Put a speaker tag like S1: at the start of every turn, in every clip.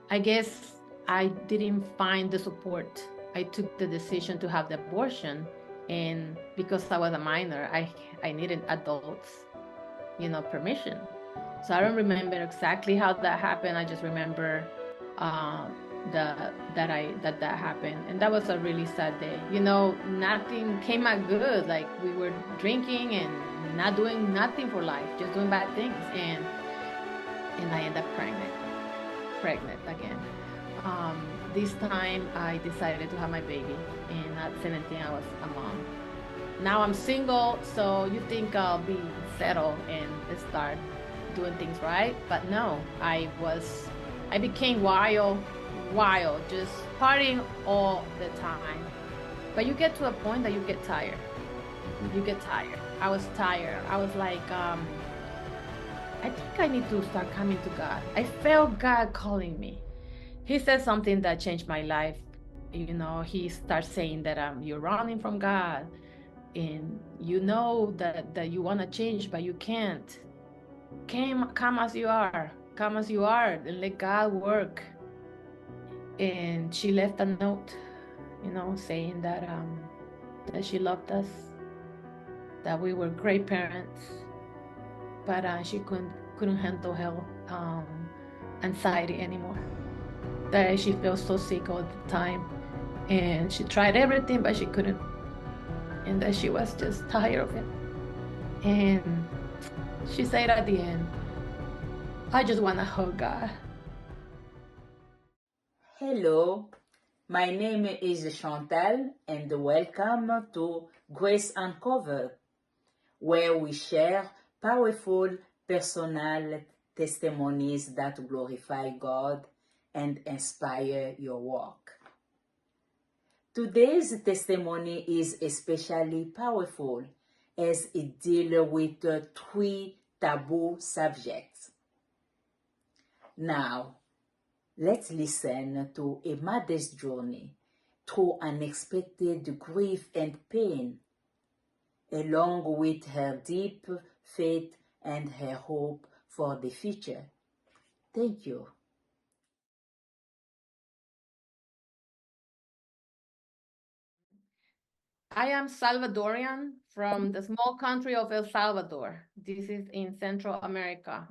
S1: I guess I didn't find the support. I took the decision to have the abortion, and because I was a minor, I needed adults, permission. So I don't remember exactly how that happened. I just remember uh, that happened, and that was a really sad day. Nothing came out good. Like we were drinking and not doing nothing for life, just doing bad things, and I ended up pregnant again. This time I decided to have my baby, and at 17 I was a mom. Now I'm single, so you think I'll be settled and start doing things right, but no, I became wild, just partying all the time. But you get to a point that you get tired.
S2: Mhm.
S1: You get tired. I was tired. I was like, I think I need to start coming to God. I felt God calling me. He said something that changed my life. He starts saying that you're running from God, and you know that you want to change, but you can't. Come as you are. Come as you are, and let God work. And she left a note, saying that she loved us, that we were great parents, but she couldn't handle her anxiety anymore. That she felt so sick all the time, and she tried everything, but she couldn't, and that she was just tired of it. And she said at the end, "I just want to hug God."
S3: Hello, my name is Chantal and welcome to Grace Uncovered, where we share powerful personal testimonies that glorify God and inspire your work. Today's testimony is especially powerful as it deals with three taboo subjects. Now, let's listen to a mother's journey through unexpected grief and pain, along with her deep faith and her hope for the future. Thank you.
S1: I am Salvadorian from the small country of El Salvador. This is in Central America.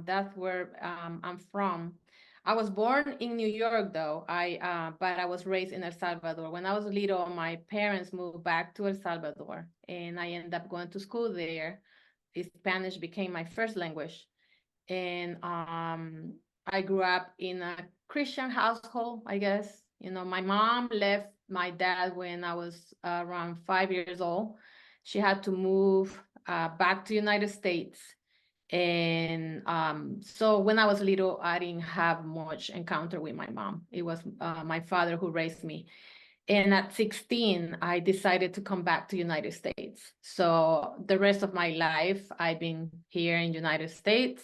S1: That's where I'm from. I was born in New York, though. But I was raised in El Salvador. When I was little, my parents moved back to El Salvador, and I ended up going to school there. Spanish became my first language, and I grew up in a Christian household, I guess. My mom left my dad when I was around 5 years old. She had to move back to United States. And so when I was little, I didn't have much encounter with my mom. It was my father who raised me. And at 16, I decided to come back to United States. So the rest of my life, I've been here in United States.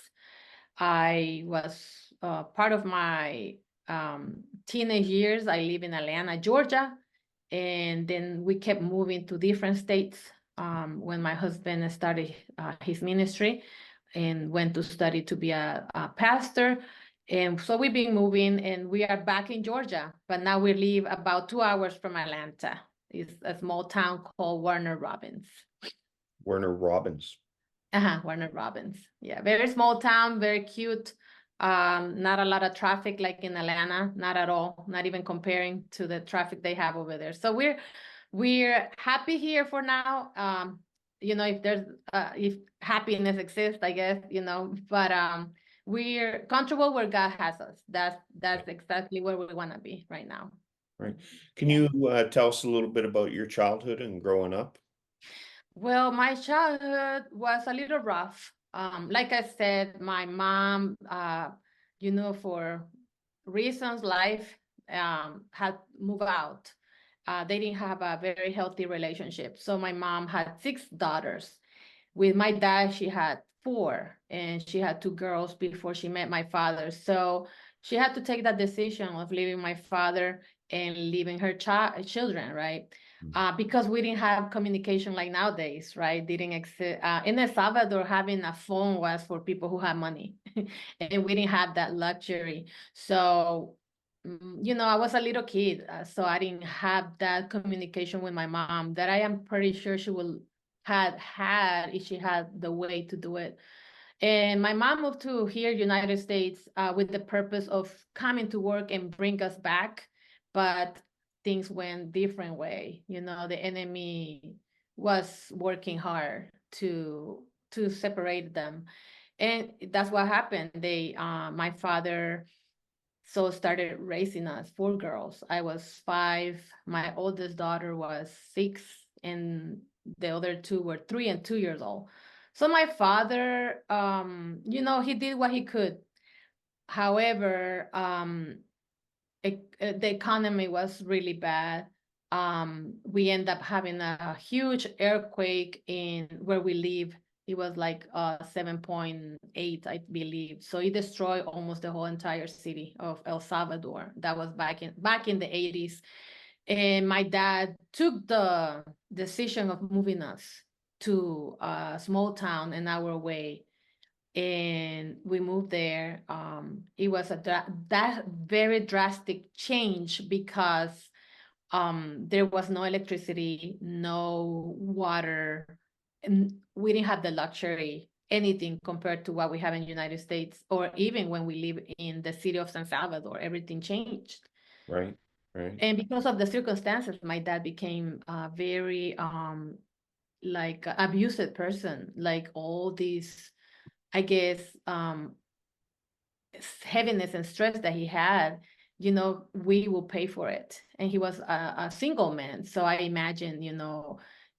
S1: I was part of my teenage years. I live in Atlanta, Georgia, and then we kept moving to different states when my husband started his ministry and went to study to be a pastor. And so we've been moving, and we are back in Georgia, but now we live about 2 hours from Atlanta. It's a small town called Warner Robins.
S2: Werner Robbins.
S1: Warner Robins. Yeah, very small town, very cute. Not a lot of traffic like in Atlanta, not at all, not even comparing to the traffic they have over there. So we're happy here for now. If there's if happiness exists, I guess, but we're comfortable where God has us. That's exactly where we want to be right now.
S2: Right. Can
S1: Yeah.
S2: you tell us a little bit about your childhood and growing up?
S1: Well, my childhood was a little rough. Like I said, my mom, for reasons life had moved out. They didn't have a very healthy relationship. So my mom had six daughters. With my dad, she had four, and she had two girls before she met my father. So she had to take that decision of leaving my father and leaving her children, right? Because we didn't have communication like nowadays, right? Didn't exist in El Salvador. Having a phone was for people who had money, and we didn't have that luxury. So I was a little kid, so I didn't have that communication with my mom that I am pretty sure she would had if she had the way to do it. And my mom moved to here, United States, with the purpose of coming to work and bring us back, but things went different way. The enemy was working hard to separate them, and that's what happened. My father started raising us, 4 girls. I was 5. My oldest daughter was 6, and the other 2 were 3 and 2 years old. So my father, he did what he could. However, the economy was really bad. We end up having a huge earthquake in where we live. It was like 7.8, I believe. So it destroyed almost the whole entire city of El Salvador. That was back in the 80s. And my dad took the decision of moving us to a small town an hour away, and we moved there. It was that very drastic change because there was no electricity, no water, and we didn't have the luxury anything compared to what we have in the United States, or even when we live in the city of San Salvador. Everything changed.
S2: Right, right.
S1: And because of the circumstances, my dad became a very like abusive person, like all these, I guess, heaviness and stress that he had, we will pay for it. And he was a single man. So I imagine,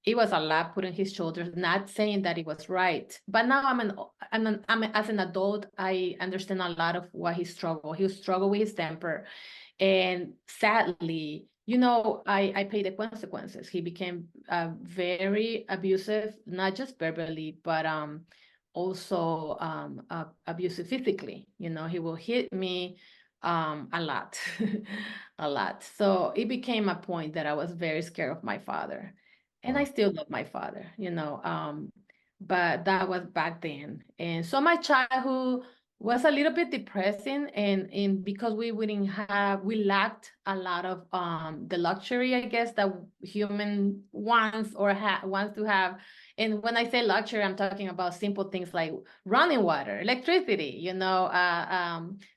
S1: it was a lot put on his shoulders, not saying that it was right. But now as an adult, I understand a lot of what he struggled. He struggled with his temper. And sadly, I paid the consequences. He became very abusive, not just verbally, but also abusive physically. He will hit me a lot, a lot. So it became a point that I was very scared of my father. And I still love my father, but that was back then. And so my childhood was a little bit depressing, and because we lacked a lot of the luxury, I guess, that human wants wants to have. And when I say luxury, I'm talking about simple things like running water, electricity,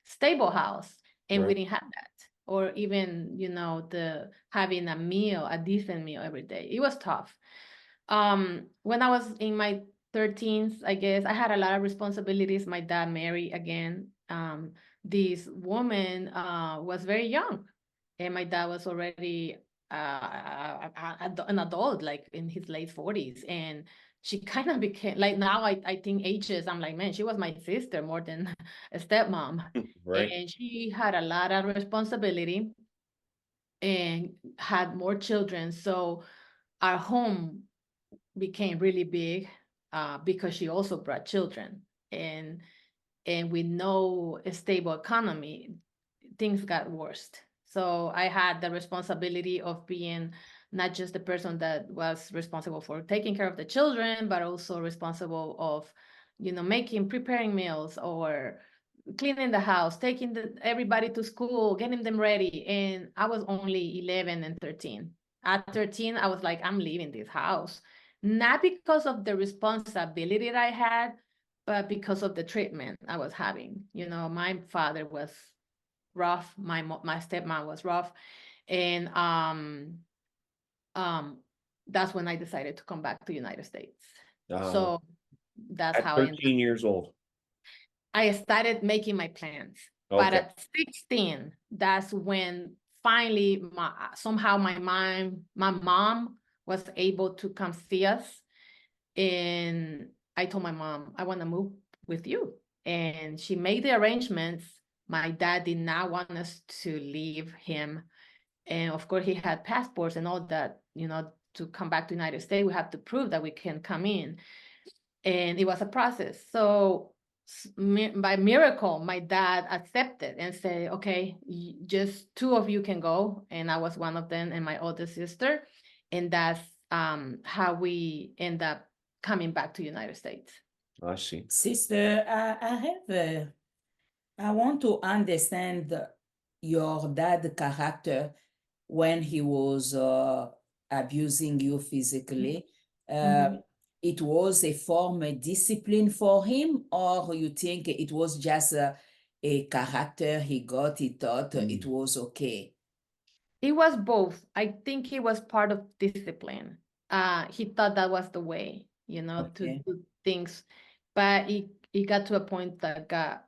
S1: stable house, and we
S2: Right.
S1: didn't have that. Or even, the having a decent meal every day. It was tough. When I was in my 13th, I guess, I had a lot of responsibilities. My dad married again. This woman was very young, and my dad was already an adult, like in his late 40s. And she kind of became like, now I think ages, I'm like, man, she was my sister more than a stepmom.
S2: Right.
S1: And she had a lot of responsibility and had more children. So our home became really big because she also brought children, and with no stable economy, things got worse. So I had the responsibility of being not just the person that was responsible for taking care of the children, but also responsible of, preparing meals or cleaning the house, taking everybody to school, getting them ready. And I was only 11 and 13. At 13, I was like, I'm leaving this house. Not because of the responsibility that I had, but because of the treatment I was having. My father was rough. My stepmom was rough. And that's when I decided to come back to the United States. So that's
S2: At
S1: how
S2: 13 years old.
S1: I started making my plans. But
S2: Okay.
S1: at 16, that's when finally somehow my mom was able to come see us. And I told my mom, I want to move with you. And she made the arrangements. My dad did not want us to leave him. And of course, he had passports and all that, to come back to the United States. We have to prove that we can come in. And it was a process. So by miracle, my dad accepted and said, okay, just 2 of you can go. And I was one of them, and my older sister. And that's how we end up coming back to United States.
S2: I see.
S3: Sister, I want to understand your dad character when he was abusing you physically,
S1: Mhm.
S3: it was a form of discipline for him, or you think it was just a character he got, he thought it was okay?
S1: It was both. I think it was part of discipline. He thought that was the way, to
S3: Okay.
S1: do things, but it got to a point that got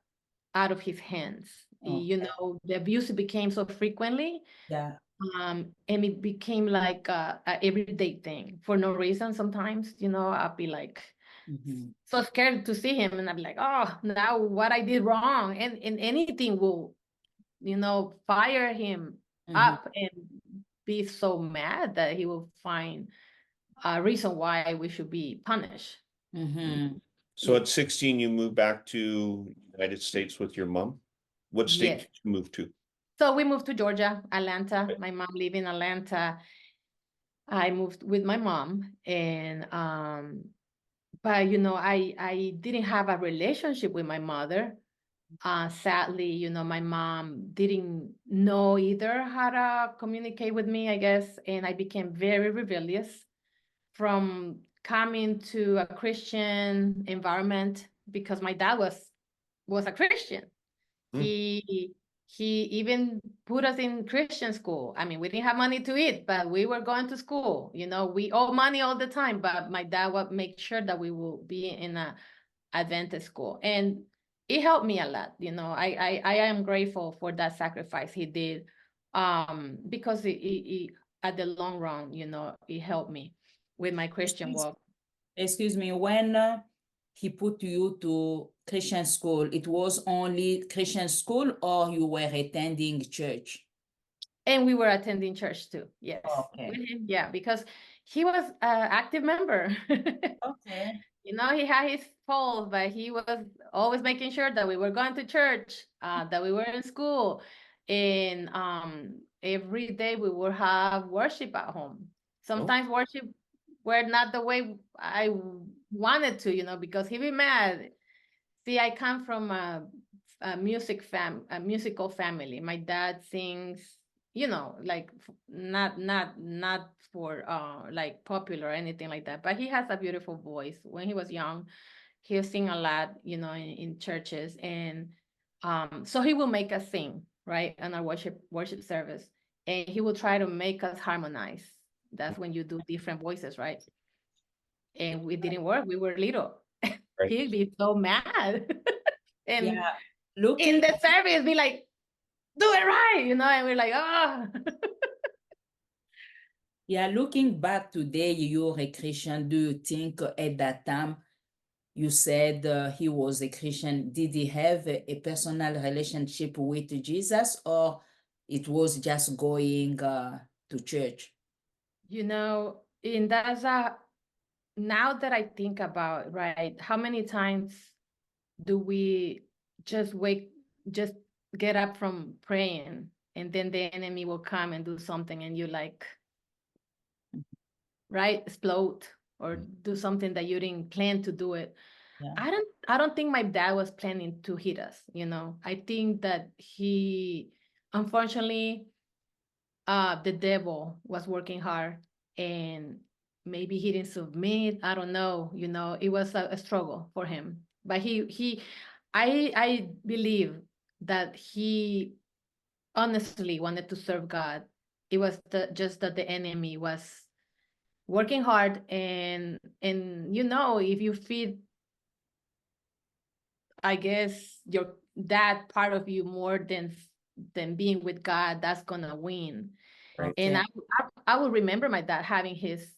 S1: out of his hands.
S3: Okay.
S1: The abuse became so frequently,
S3: Yeah.
S1: and it became like a everyday thing for no reason. Sometimes, I'd be like
S3: Mhm.
S1: so scared to see him, and I'd be like, oh, now what I did wrong, and anything will, fire him
S3: Mhm.
S1: up and be so mad that he will find a reason why we should be punished.
S3: Mhm.
S2: So at 16, you moved back to United States with your mom? What state
S1: Yes.
S2: did you move to?
S1: So we moved to Georgia, Atlanta. My mom lived in Atlanta. I moved with my mom, and but I didn't have a relationship with my mother. Sadly, my mom didn't know either how to communicate with me, I guess, and I became very rebellious from coming to a Christian environment because my dad was a Christian.
S2: Hmm.
S1: He even put us in Christian school. I mean, we didn't have money to eat, but we were going to school. We owe money all the time, but my dad would make sure that we will be in a Adventist school, and it helped me a lot. I am grateful for that sacrifice he did, because it at the long run, it helped me with my Christian
S3: Excuse,
S1: walk.
S3: excuse me, when he put you to Christian school, it was only Christian school or you were attending church?
S1: And we were attending church too. Yes, with
S3: Okay.
S1: him. Yeah, because he was an active member.
S3: Okay.
S1: He had his faults, but he was always making sure that we were going to church, that we were in school, and every day we would have worship at home. Sometimes worship were not the way I wanted to, because he'd be mad. See, I come from a musical family. My dad sings, like not for like popular or anything like that, but he has a beautiful voice. When he was young, he'll sing a lot, in churches, and so he will make us sing, right, in our worship service, and he will try to make us harmonize. That's when you do different voices, right? And it didn't work. We were little.
S2: Right.
S1: He'd be so mad. And
S3: Yeah.
S1: in
S3: Looking,
S1: the service, be like, do it right, and we're like, oh.
S3: yeah, looking back today, you're a Christian. Do you think at that time you said he was a Christian? Did he have a personal relationship with Jesus, or it was just going to church?
S1: And that's now that I think about, right, how many times do we just just get up from praying, and then the enemy will come and do something, and you like, right, explode or do something that you didn't plan to do it.
S3: Yeah.
S1: I don't think my dad was planning to hit us. I think that he, unfortunately, the devil was working hard, and maybe he didn't submit. I don't know. It was a struggle for him. But I believe that he honestly wanted to serve God. It was just that the enemy was working hard, and if you feed, I guess, that part of you more than being with God, that's gonna win.
S2: Right.
S1: And
S3: Okay.
S1: I will remember my dad having his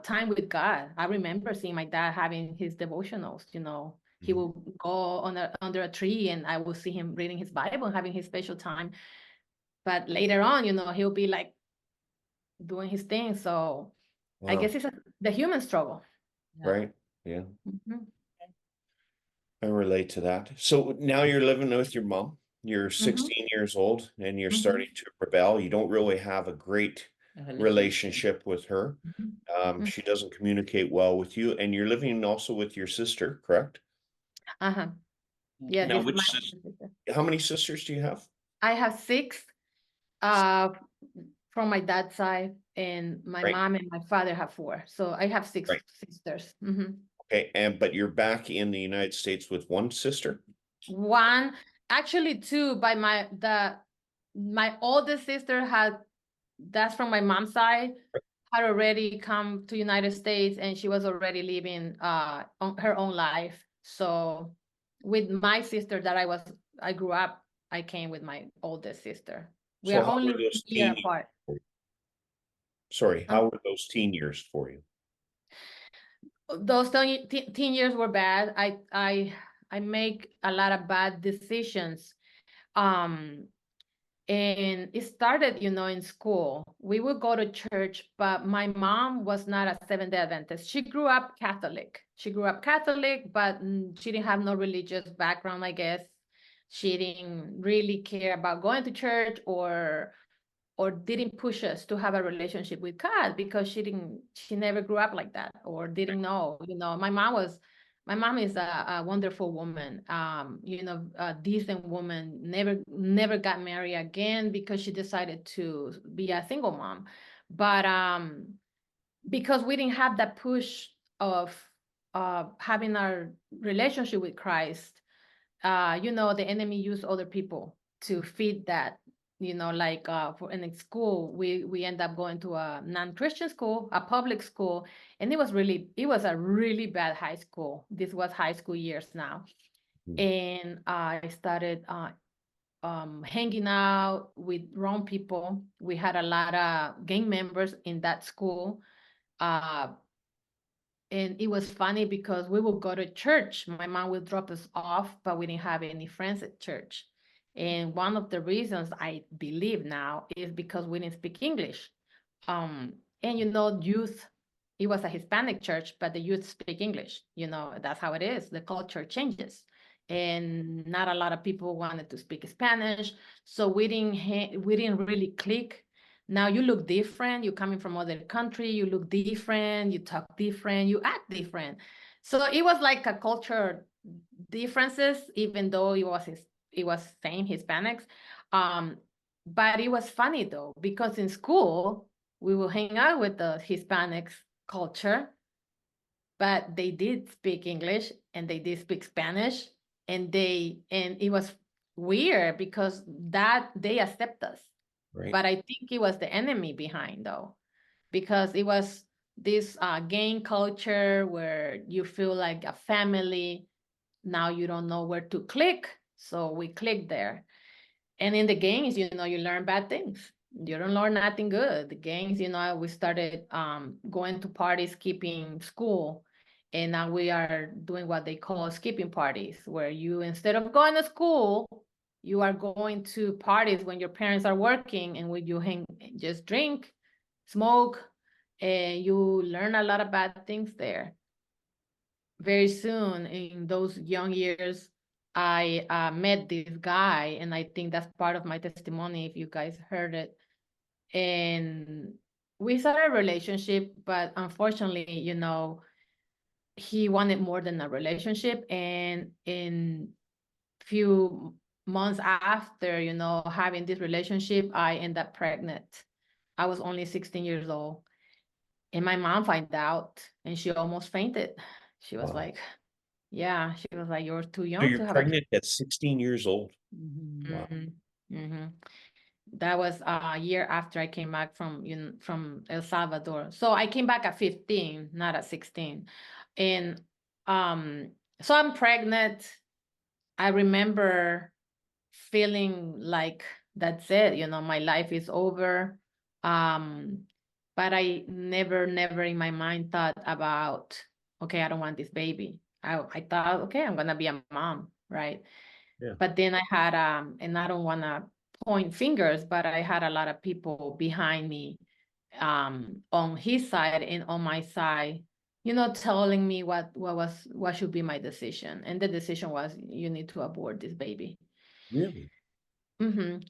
S1: time with God. I remember seeing my dad having his devotionals. He
S2: Mhm.
S1: will go under a tree, and I will see him reading his Bible and having his special time. But later on, he'll be like doing his thing. So I
S2: Wow.
S1: guess it's the human struggle.
S3: Yeah.
S2: Right. Yeah.
S1: Mhm.
S2: I relate to that. So now you're living with your mom. You're
S1: Mhm.
S2: 16 years old and you're
S1: Mhm.
S2: starting to rebel. You don't really have a great relationship with her.
S1: Mhm.
S2: She doesn't communicate well with you, and you're living also with your sister, correct?
S1: Uh-huh. Yes,
S2: Now,
S1: this is my sister.
S2: how many sisters do you have?
S1: I have six uh, from my dad's side, and my
S2: Right.
S1: mom and my father have four. So I have six
S2: Right.
S1: sisters. Mhm.
S2: Okay, but you're back in the United States with one sister?
S1: One, actually two, by my oldest sister had, that's from my mom's side, had already come to United States, and she was already living on her own life. So with my sister that I grew up, I came with my oldest sister. We
S2: So
S1: are
S2: how were
S1: only a
S2: those
S1: year
S2: teen
S1: apart.
S2: Sorry,
S1: Um,
S2: how were those teen years for you?
S1: those teen years were bad. I make a lot of bad decisions. Um, and it started, in school. We would go to church, but my mom was not a Seventh-day Adventist. She grew up Catholic. But she didn't have no religious background, I guess. She didn't really care about going to church, or didn't push us to have a relationship with God, because she never grew up like that, or didn't know. My mom is a wonderful woman, a decent woman, never got married again because she decided to be a single mom. But because we didn't have that push of having our relationship with Christ, the enemy used other people to feed that, like in school, we end up going to a non-Christian school, a public school, and it was a really bad high school. This was high school years now. And I started hanging out with wrong people. We had a lot of gang members in that school. uh, and it was funny because we would go to church. My mom would drop us off, but we didn't have any friends at church. And one of the reasons I believe now is because we didn't speak English. And youth, it was a Hispanic church, but the youth speak English. That's how it is. The culture changes. And not a lot of people wanted to speak Spanish. So we didn't really click. Now you look different. You're coming from other country. You look different. You talk different. You act different. So it was like a culture differences, even though it was same Hispanics. But it was funny though, because in school we will hang out with the Hispanics culture, but they did speak English and they did speak Spanish, and it was weird because that they accept us.
S2: Right.
S1: But I think it was the enemy behind though, because it was this gang culture where you feel like a family. Now you don't know where to click, so we click there. And in the games, you learn bad things. You don't learn nothing good. The games, we started going to parties, skipping school. And now we are doing what they call skipping parties, where you, instead of going to school, you are going to parties when your parents are working, and when you just drink, smoke, and you learn a lot of bad things there. Very soon in those young years, I met this guy, and I think that's part of my testimony if you guys heard it. And we started a relationship, but unfortunately, he wanted more than a relationship. And in few months after, having this relationship, I ended up pregnant. I was only 16 years old. And my mom found out, and she almost fainted. She was
S2: Wow.
S1: like, yeah, she was like, you're too
S2: So
S1: young
S2: you're
S1: to have
S2: pregnant at 16 years old? Wow.
S1: That was a year after I came back from El Salvador. So I came back at 15, not at 16. And so I'm pregnant. I remember feeling like that's it, my life is over. But I never in my mind thought about, okay, I don't want this baby. I thought, okay, I'm gonna be a mom, right?
S2: Yeah.
S1: But then I had and I don't wanna point fingers, but I had a lot of people behind me, on his side and on my side, telling me what should be my decision. And the decision was, you need to abort this baby.
S2: Really?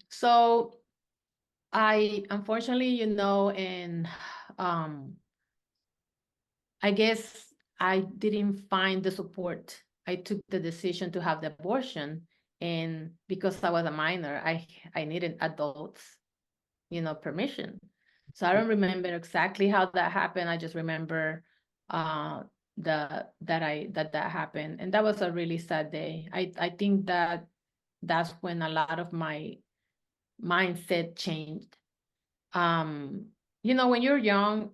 S1: So I, unfortunately, and I guess I didn't find the support. I took the decision to have the abortion, And because I was a minor, I needed adults, permission. So I don't remember exactly how that happened. I just remember that happened. And that was a really sad day. I think that's when a lot of my mindset changed. When you're young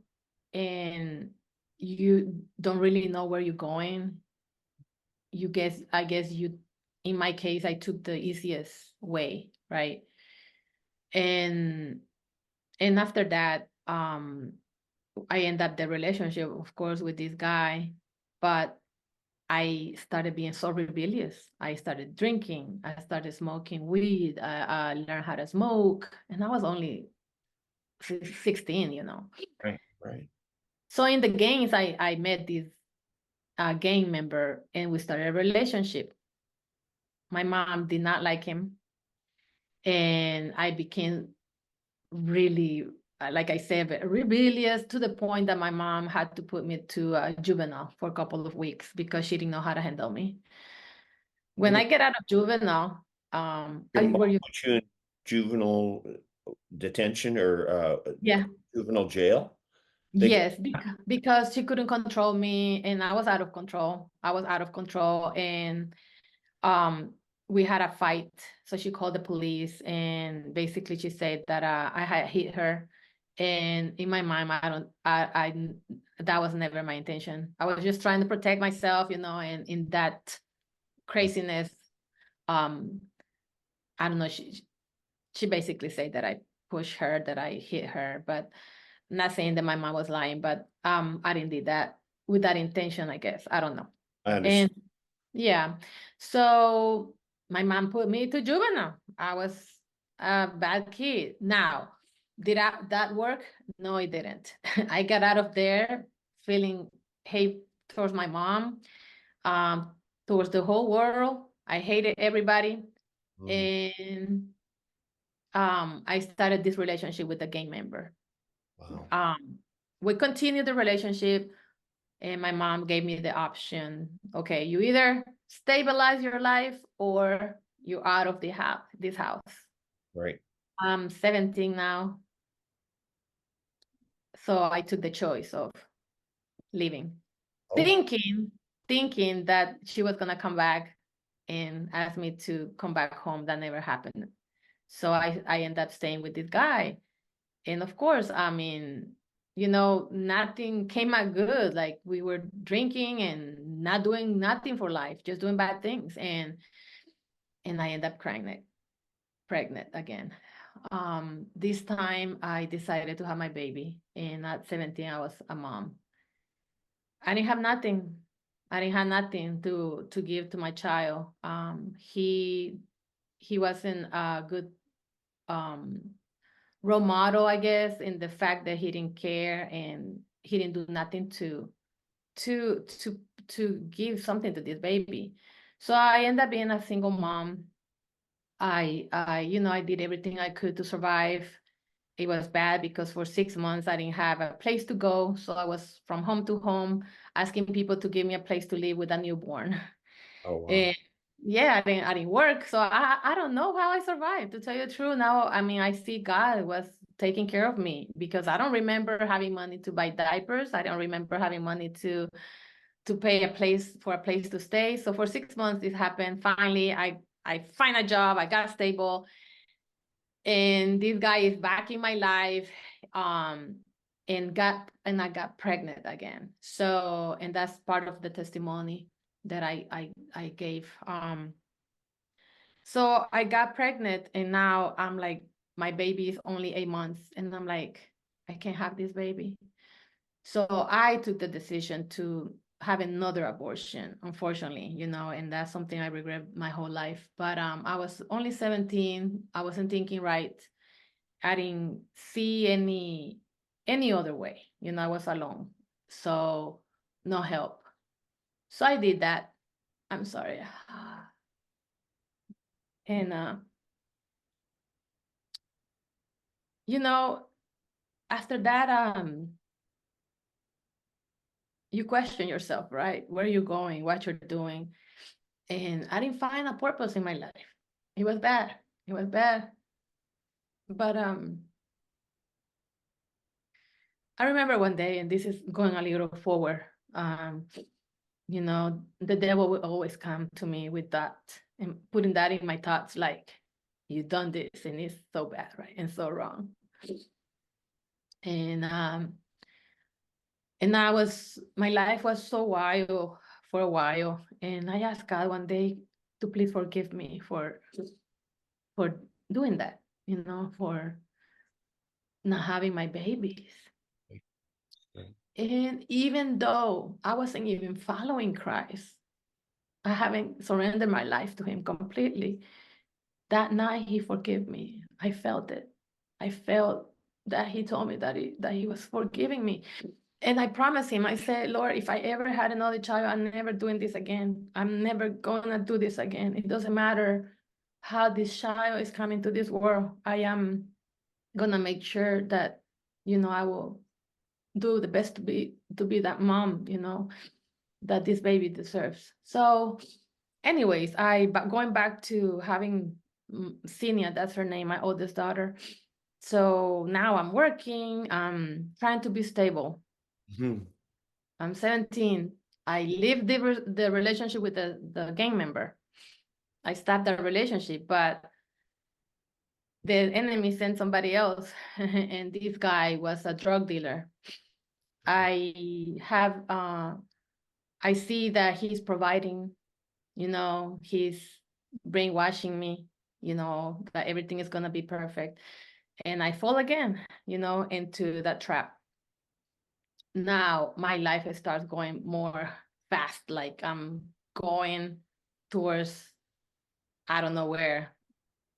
S1: and you don't really know where you're going, I guess in my case, I took the easiest way, right? And after that, I end up the relationship, of course, with this guy, but I started being so rebellious. I started drinking. I started smoking weed. I learned how to smoke, and I was only 16.
S2: Right, right.
S1: So in the games, I met this gang member, and we started a relationship. My mom did not like him, and I became really, like I said, rebellious to the point that my mom had to put me to a juvenile for a couple of weeks because she didn't know how to handle me. When I get out of juvenile,
S2: Your mom
S1: were you?
S2: put you in juvenile detention or
S1: Yeah.
S2: juvenile jail?
S1: Yes, because she couldn't control me, and I was out of control. And we had a fight. So she called the police, and basically she said that I had hit her. And in my mind, that was never my intention. I was just trying to protect myself, and in that craziness, um, I don't know. She basically said that I pushed her, that I hit her, but not saying that my mom was lying, but I didn't do that with that intention, I guess. I don't know.
S2: I
S1: And
S2: understand.
S1: yeah, so my mom put me to juvenile. I was a bad kid. Now, did that work? No, it didn't. I got out of there feeling hate towards my mom, um, towards the whole world. I hated everybody.
S2: Mhm.
S1: And I started this relationship with a gang member.
S2: Wow.
S1: We continued the relationship, and my mom gave me the option. Okay, you either stabilize your life or you're out of this house.
S2: Right.
S1: I'm 17 now, so I took the choice of leaving,
S2: Oh,
S1: thinking that she was gonna come back and ask me to come back home. That never happened. So I ended up staying with this guy. And of course, I mean, nothing came out good. Like, we were drinking and not doing nothing for life, just doing bad things. And I ended up pregnant again. This time I decided to have my baby, and at 17, I was a mom. I didn't have nothing. I didn't have nothing to give to my child. He wasn't a good role model, I guess, in the fact that he didn't care and he didn't do nothing to to give something to this baby. So I ended up being a single mom. I did everything I could to survive. It was bad because for 6 months I didn't have a place to go. So I was from home to home asking people to give me a place to live with a newborn.
S2: oh, wow.
S1: And yeah, I didn't work. So I don't know how I survived, to tell you the truth. Now, I mean, I see God was taking care of me because I don't remember having money to buy diapers. I don't remember having money to pay a place to stay. So for 6 months this happened. Finally, I find a job, I got stable, and this guy is back in my life. And I got pregnant again. So, and that's part of the testimony that I gave. So I got pregnant, and now I'm like, my baby is only 8 months, and I'm like, I can't have this baby. So I took the decision to have another abortion, unfortunately, and that's something I regret my whole life. But I was only 17. I wasn't thinking right. I didn't see any other way. I was alone. So no help. So I did that. I'm sorry. And after that, you question yourself, right? Where are you going? What you're doing? And I didn't find a purpose in my life. It was bad. It was bad. But I remember one day, and this is going a little forward, you know, the devil will always come to me with that and putting that in my thoughts, like, you done this and it's so bad, right? And so wrong. And my life was so wild for a while. And I asked God one day to please forgive me for doing that, you know, for not having my babies. And even though I wasn't even following Christ, I haven't surrendered my life to him completely. That night he forgave me. I felt it. I felt that he told me that he was forgiving me. And I promised him, I said, Lord, if I ever had another child, I'm never doing this again. I'm never gonna do this again. It doesn't matter how this child is coming to this world. I am gonna make sure that, you know, I will do the best to be that mom, you know, that this baby deserves. So anyways, going back to having Xinia, that's her name, my oldest daughter. So now I'm working, I'm trying to be stable.
S2: Mhm.
S1: I'm 17. I leave the relationship with the gang member. I stopped that relationship, but the enemy sent somebody else, and this guy was a drug dealer. I have I see that he's providing, you know, he's brainwashing me, you know, that everything is gonna be perfect. And I fall again, you know, into that trap. Now my life starts going more fast, like I'm going towards, I don't know where,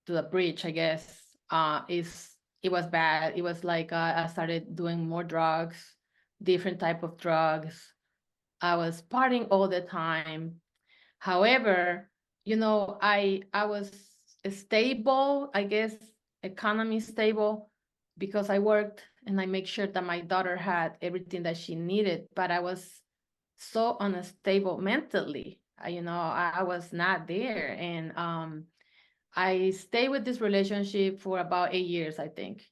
S1: to the bridge, I guess. It was bad. It was like I started doing more drugs, different type of drugs. I was partying all the time. However, you know, I was stable, I guess, economy stable, because I worked and I make sure that my daughter had everything that she needed, but I was so unstable mentally. You know, I was not there. And I stayed with this relationship for about 8 years, I think.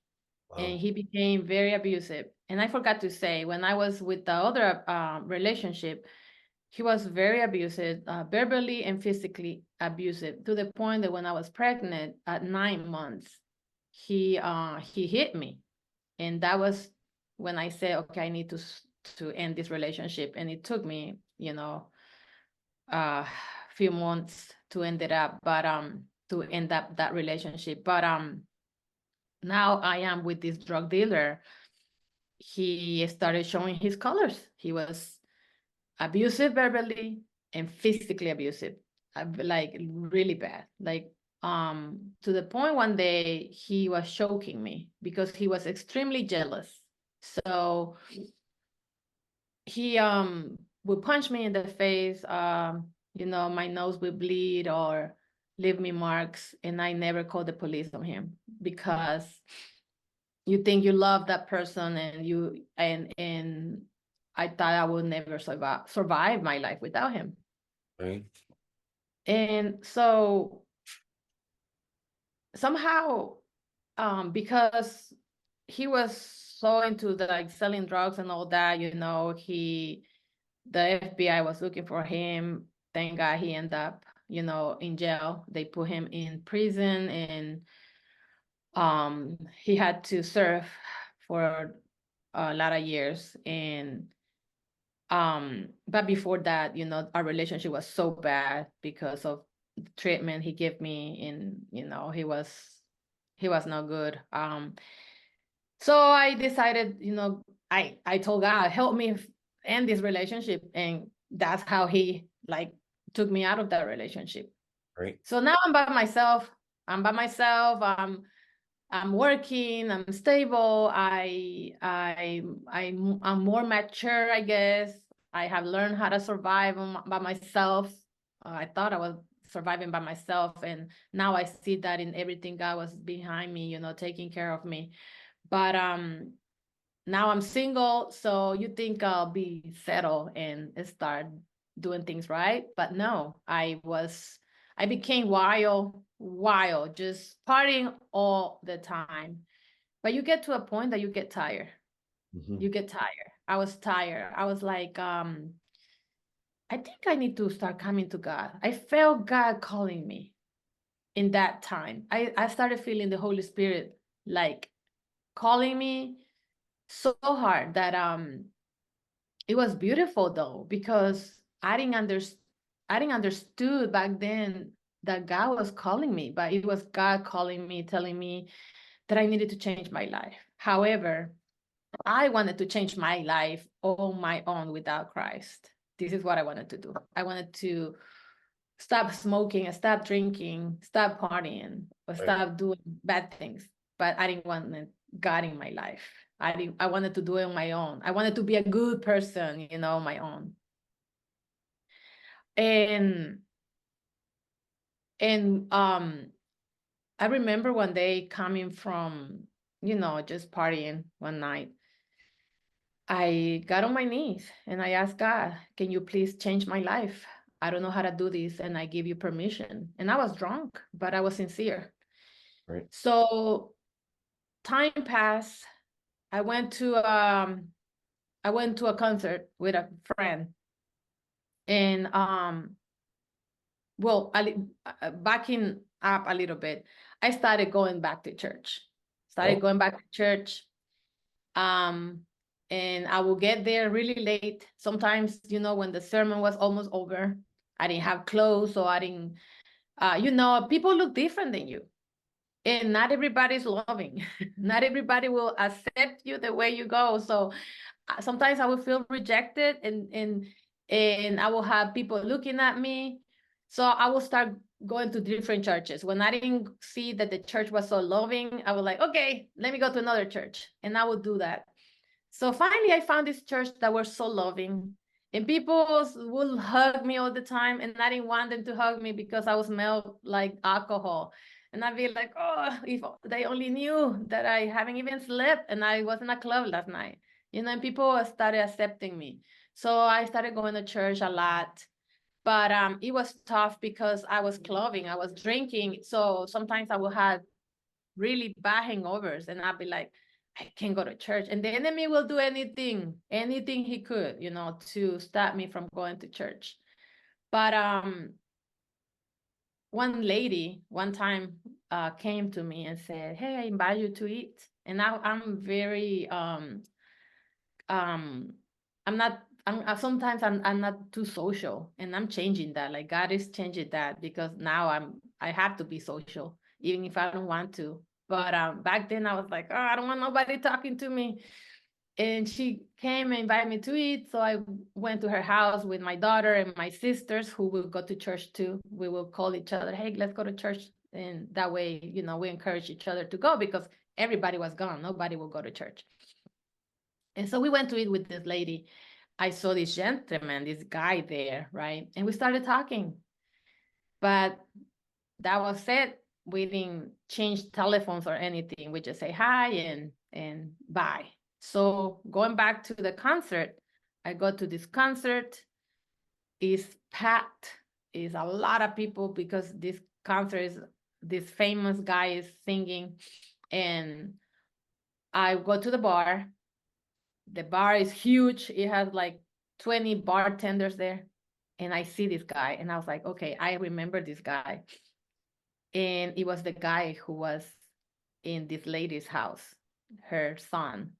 S1: And
S2: Wow.
S1: he became very abusive. And I forgot to say, when I was with the other relationship, he was very abusive, verbally and physically abusive, to the point that when I was pregnant at 9 months, he hit me, and that was when I said, okay, I need to end this relationship. And it took me, you know, a few months to end it up, but to end up that relationship. But now I am with this drug dealer. He started showing his colors. He was abusive verbally and physically abusive, like really bad. Like to the point one day he was choking me because he was extremely jealous. So he would punch me in the face, you know, my nose would bleed or leave me marks, and I never called the police on him, because you think you love that person, and I thought I would never survive my life without him.
S2: Right.
S1: And so somehow, because he was so into the like selling drugs and all that, you know, the FBI was looking for him. Thank God he ended up, you know, in jail. They put him in prison, and he had to serve for a lot of years. And but before that, you know, our relationship was so bad because of the treatment he gave me, and you know, he was no good. So I decided, you know, I told God, help me end this relationship, and that's how he like took me out of that relationship.
S2: Right.
S1: So now I'm by myself. I'm by myself. I'm working. I'm stable. I'm more mature, I guess. I have learned how to survive by myself. I thought I was surviving by myself, and now I see that in everything God was behind me, you know, taking care of me. But now I'm single, so you think I'll be settled and start doing things right. But no, I became wild, just partying all the time. But you get to a point that you get tired.
S2: Mhm.
S1: You get tired. I was tired. I was like, I think I need to start coming to God. I felt God calling me in that time. I started feeling the Holy Spirit like calling me so hard that it was beautiful though, because I didn't understood back then that God was calling me, but it was God calling me, telling me that I needed to change my life. However, I wanted to change my life on my own without Christ. This is what I wanted to do. I wanted to stop smoking, stop drinking, stop partying, or
S2: Right.
S1: stop doing bad things. But I didn't want God in my life. I wanted to do it on my own. I wanted to be a good person, on my own. And I remember one day coming from, just partying one night. I got on my knees and I asked God, can you please change my life? I don't know how to do this, and I give you permission. And I was drunk, but I was sincere.
S2: Right.
S1: So time passed. I went to a concert with a friend, and well, backing up a little bit, I started going back to church. Going back to church. And I will get there really late. Sometimes, when the sermon was almost over, I didn't have clothes, so I didn't, people look different than you. And not everybody's loving. Not everybody will accept you the way you go. So sometimes I will feel rejected, and I will have people looking at me. So I will start going to different churches. When I didn't see that the church was so loving, I was like, okay, let me go to another church. And I would do that. So finally, I found this church that were so loving, and people will hug me all the time, and I didn't want them to hug me because I was smelled like alcohol. And I'd be like, oh, if they only knew that I haven't even slept and I was in a club last night, and people started accepting me. So I started going to church a lot, but it was tough because I was clubbing, I was drinking. So sometimes I would have really bad hangovers, and I'd be like, I can't go to church. And the enemy will do anything he could, to stop me from going to church. But one lady one time came to me and said, hey, I invite you to eat. And now I'm very I'm not sometimes I'm not too social, and I'm changing that. Like God is changing that, because now I have to be social even if I don't want to. But back then I was like, oh, I don't want nobody talking to me. And she came and invited me to eat. So I went to her house with my daughter and my sisters, who will go to church too. We will call each other, hey, let's go to church. And that way, we encourage each other to go, because everybody was gone. Nobody will go to church. And so we went to eat with this lady. I saw this gentleman, this guy there, right? And we started talking. But that was it. We didn't change telephones or anything. We just say hi and bye. So going back to the concert, I go to this concert. It's packed. It's a lot of people, because this concert is, this famous guy is singing. And I go to the bar. The bar is huge. It has like 20 bartenders there. And I see this guy, and I was like, okay, I remember this guy. And it was the guy who was in this lady's house, her son.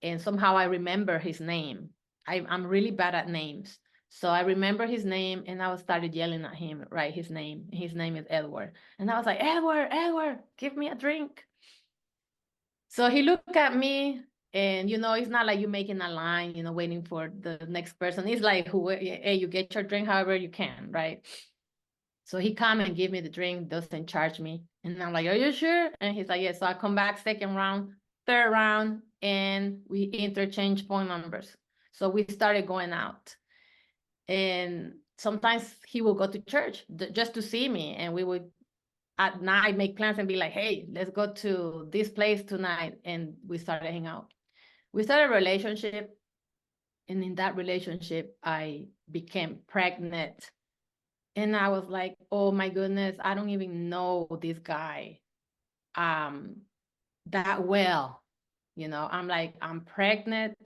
S1: And somehow I remember his name. I'm really bad at names. So I remember his name, and I started yelling at him, right? His name. His name is Edward. And I was like, Edward, give me a drink. So he looked at me, and it's not like you making a line, waiting for the next person. It's like, hey, you get your drink however you can, right? So he come and give me the drink, doesn't charge me. And I'm like, are you sure? And he's like, yeah. So I come back second round, third round, and we interchange phone numbers. So we started going out. And sometimes he will go to church just to see me. And we would at night make plans and be like, hey, let's go to this place tonight. And we started hanging out. We started a relationship. And in that relationship, I became pregnant. And I was like, oh my goodness, I don't even know this guy that well. I'm like, I'm pregnant.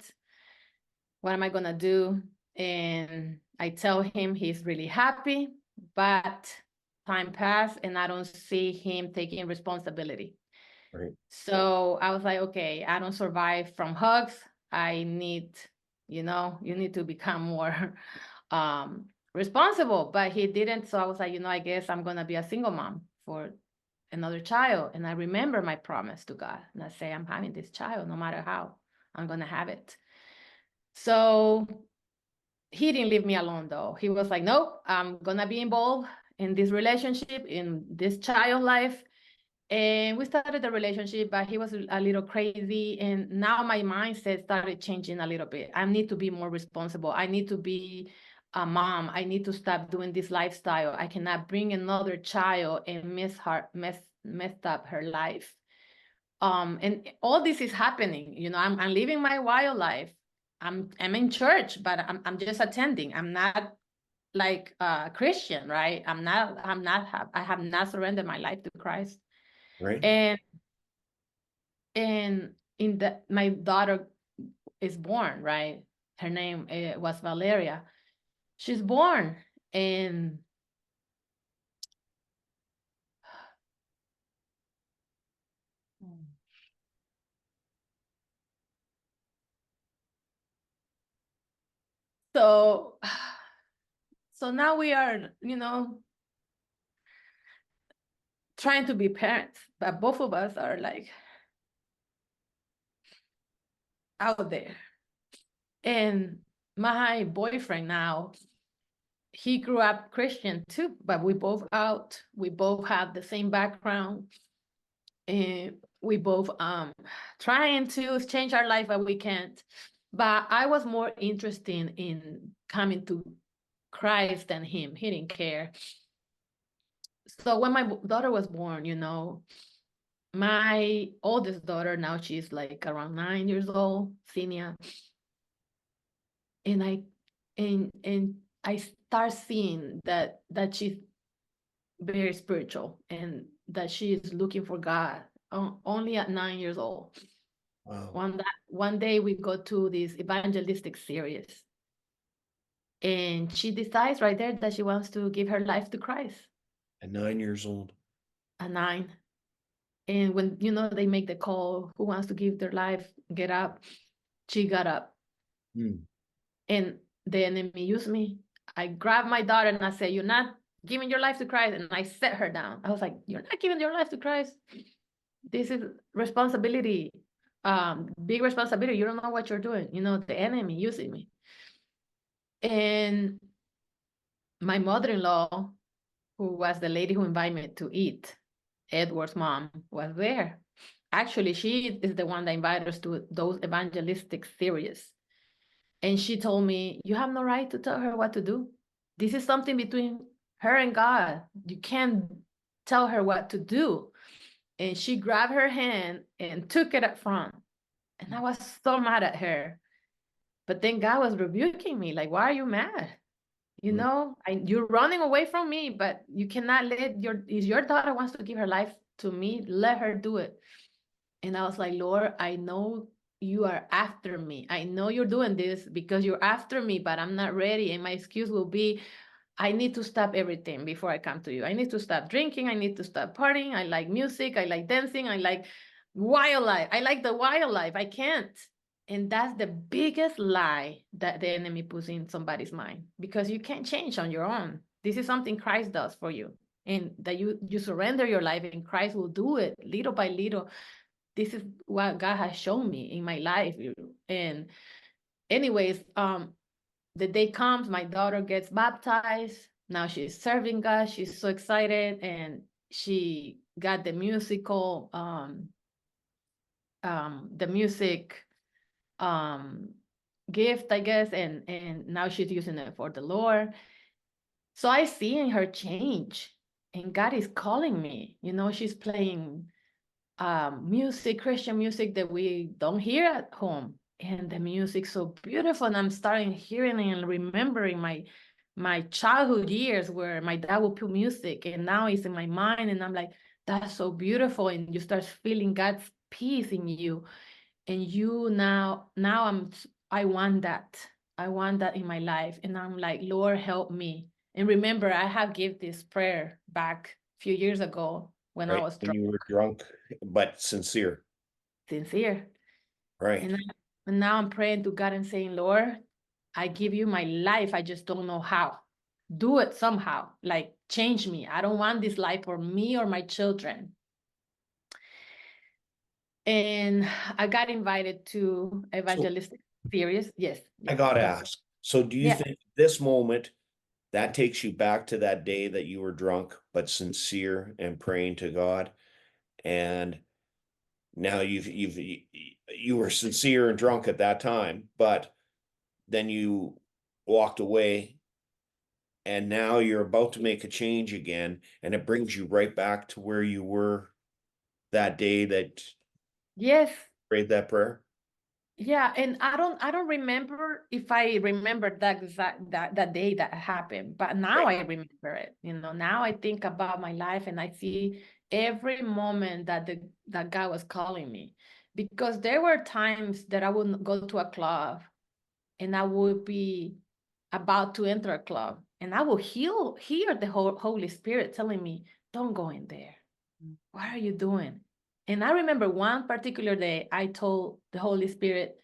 S1: What am I gonna do? And I tell him he's really happy, but time passed and I don't see him taking responsibility.
S2: Right.
S1: So I was like, okay, I don't survive from hugs. I need, you need to become more responsible. But he didn't. So I was like, I guess I'm gonna be a single mom for another child. And I remember my promise to God. And I say, I'm having this child, no matter how, I'm gonna have it. So he didn't leave me alone though. He was like, nope, I'm gonna be involved in this relationship, in this child life. And we started the relationship, but he was a little crazy. And now my mindset started changing a little bit. I need to be more responsible. I need to be a mom. I need to stop doing this lifestyle. I cannot bring another child and messed up her life. And all this is happening. I'm living my wild life. I'm in church, but I'm just attending. I'm not like a Christian, right? I have not surrendered my life to Christ.
S2: Right.
S1: And my daughter is born, right? Her name was Valeria. She's born, and so now we are, trying to be parents, but both of us are like out there. And my boyfriend now, he grew up Christian too, but we both have the same background, and we both trying to change our life, but we can't. But I was more interested in coming to Christ than him. He didn't care. So when my daughter was born, my oldest daughter, now she's like around 9 years old, Xinia, and I start seeing that she's very spiritual and that she is looking for God only at 9 years old.
S2: Wow.
S1: One day we go to this evangelistic series, and she decides right there that she wants to give her life to Christ.
S2: At 9 years old.
S1: At 9. And when, they make the call, who wants to give their life, get up, she got up. And the enemy used me. I grabbed my daughter and I said, you're not giving your life to Christ. And I set her down. I was like, you're not giving your life to Christ. This is responsibility, big responsibility. You don't know what you're doing. The enemy using me. And my mother-in-law, who was the lady who invited me to eat, Edward's mom, was there. Actually, she is the one that invited us to those evangelistic series. And she told me, you have no right to tell her what to do. This is something between her and God. You can't tell her what to do. And she grabbed her hand and took it up front. And I was so mad at her. But then God was rebuking me, like, why are you mad? You're running away from me, but you cannot if your daughter wants to give her life to me, let her do it. And I was like, Lord, I know you are after me. I know you're doing this because you're after me, but I'm not ready. And my excuse will be, I need to stop everything before I come to you. I need to stop drinking. I need to stop partying. I like music. I like dancing. I like wildlife. I like the wildlife. I can't. And that's the biggest lie that the enemy puts in somebody's mind, because you can't change on your own. This is something Christ does for you, and that you surrender your life and Christ will do it little by little. This is what God has shown me in my life. And anyways, the day comes, my daughter gets baptized. Now she's serving God. She's so excited, and she got the music gift, I guess, and now she's using it for the Lord. So I see in her change, and God is calling me. She's playing music, Christian music that we don't hear at home. and the music's so beautiful, and I'm starting hearing and remembering my childhood years where my dad would put music, and now it's in my mind, and I'm like, that's so beautiful, and you start feeling God's peace in you, and you now I want that. I want that in my life, and I'm like, Lord, help me. And remember, I have give this prayer back a few years ago when I
S2: Right,
S1: was
S2: when you were drunk, but sincere,
S1: sincere.
S2: right?
S1: And now I'm praying to God and saying, Lord, I give you my life. I just don't know how. Do it somehow. Like, change me. I don't want this life for me or my children. And I got invited to evangelistic series. Yes.
S2: I gotta ask, so do you
S1: Yeah.
S2: think this moment that takes you back to that day that you were drunk but sincere and praying to God, and now you were sincere and drunk at that time, but then you walked away, and now you're about to make a change again, and it brings you right back to where you were that day that
S1: Yes.
S2: prayed that prayer?
S1: Yeah, and I don't remember if I remember that exact that day that happened, but now I remember it. You know, now I think about my life and I see every moment that that God was calling me, because there were times that I would go to a club and I would be about to enter a club and I will hear the Holy Spirit telling me, "Don't go in there. What are you doing?" And I remember one particular day I told the Holy Spirit,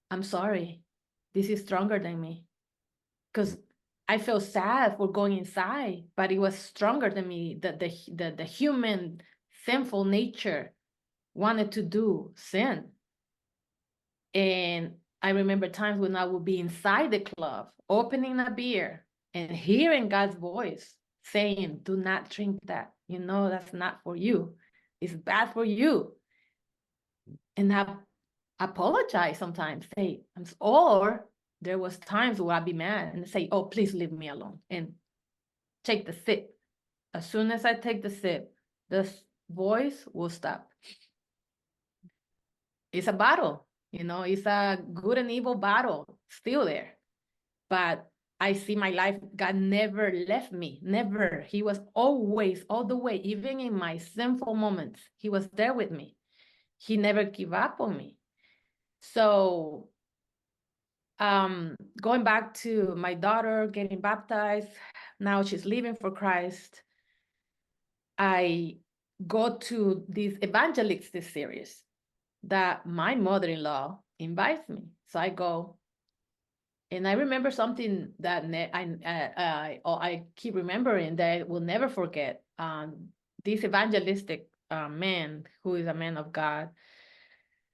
S1: I'm sorry, this is stronger than me. Because I felt sad for going inside, but it was stronger than me. The human sinful nature wanted to do sin. And I remember times when I would be inside the club, opening a beer and hearing God's voice saying, do not drink that. You know, that's not for you. It's bad for you. And I apologize sometimes, say, or there was times where I'd be mad and say, oh, please leave me alone and take the sip. As soon as I take the sip, the voice will stop. It's a battle, you know, it's a good and evil battle still there. But I see my life, God never left me, never. He was always all the way, even in my sinful moments, he was there with me. He never gave up on me. So going back to my daughter getting baptized, now she's leaving for Christ. I go to this evangelistic series that my mother-in-law invites me. So I go, and I remember something that I keep remembering that I will never forget. This evangelistic man, who is a man of God,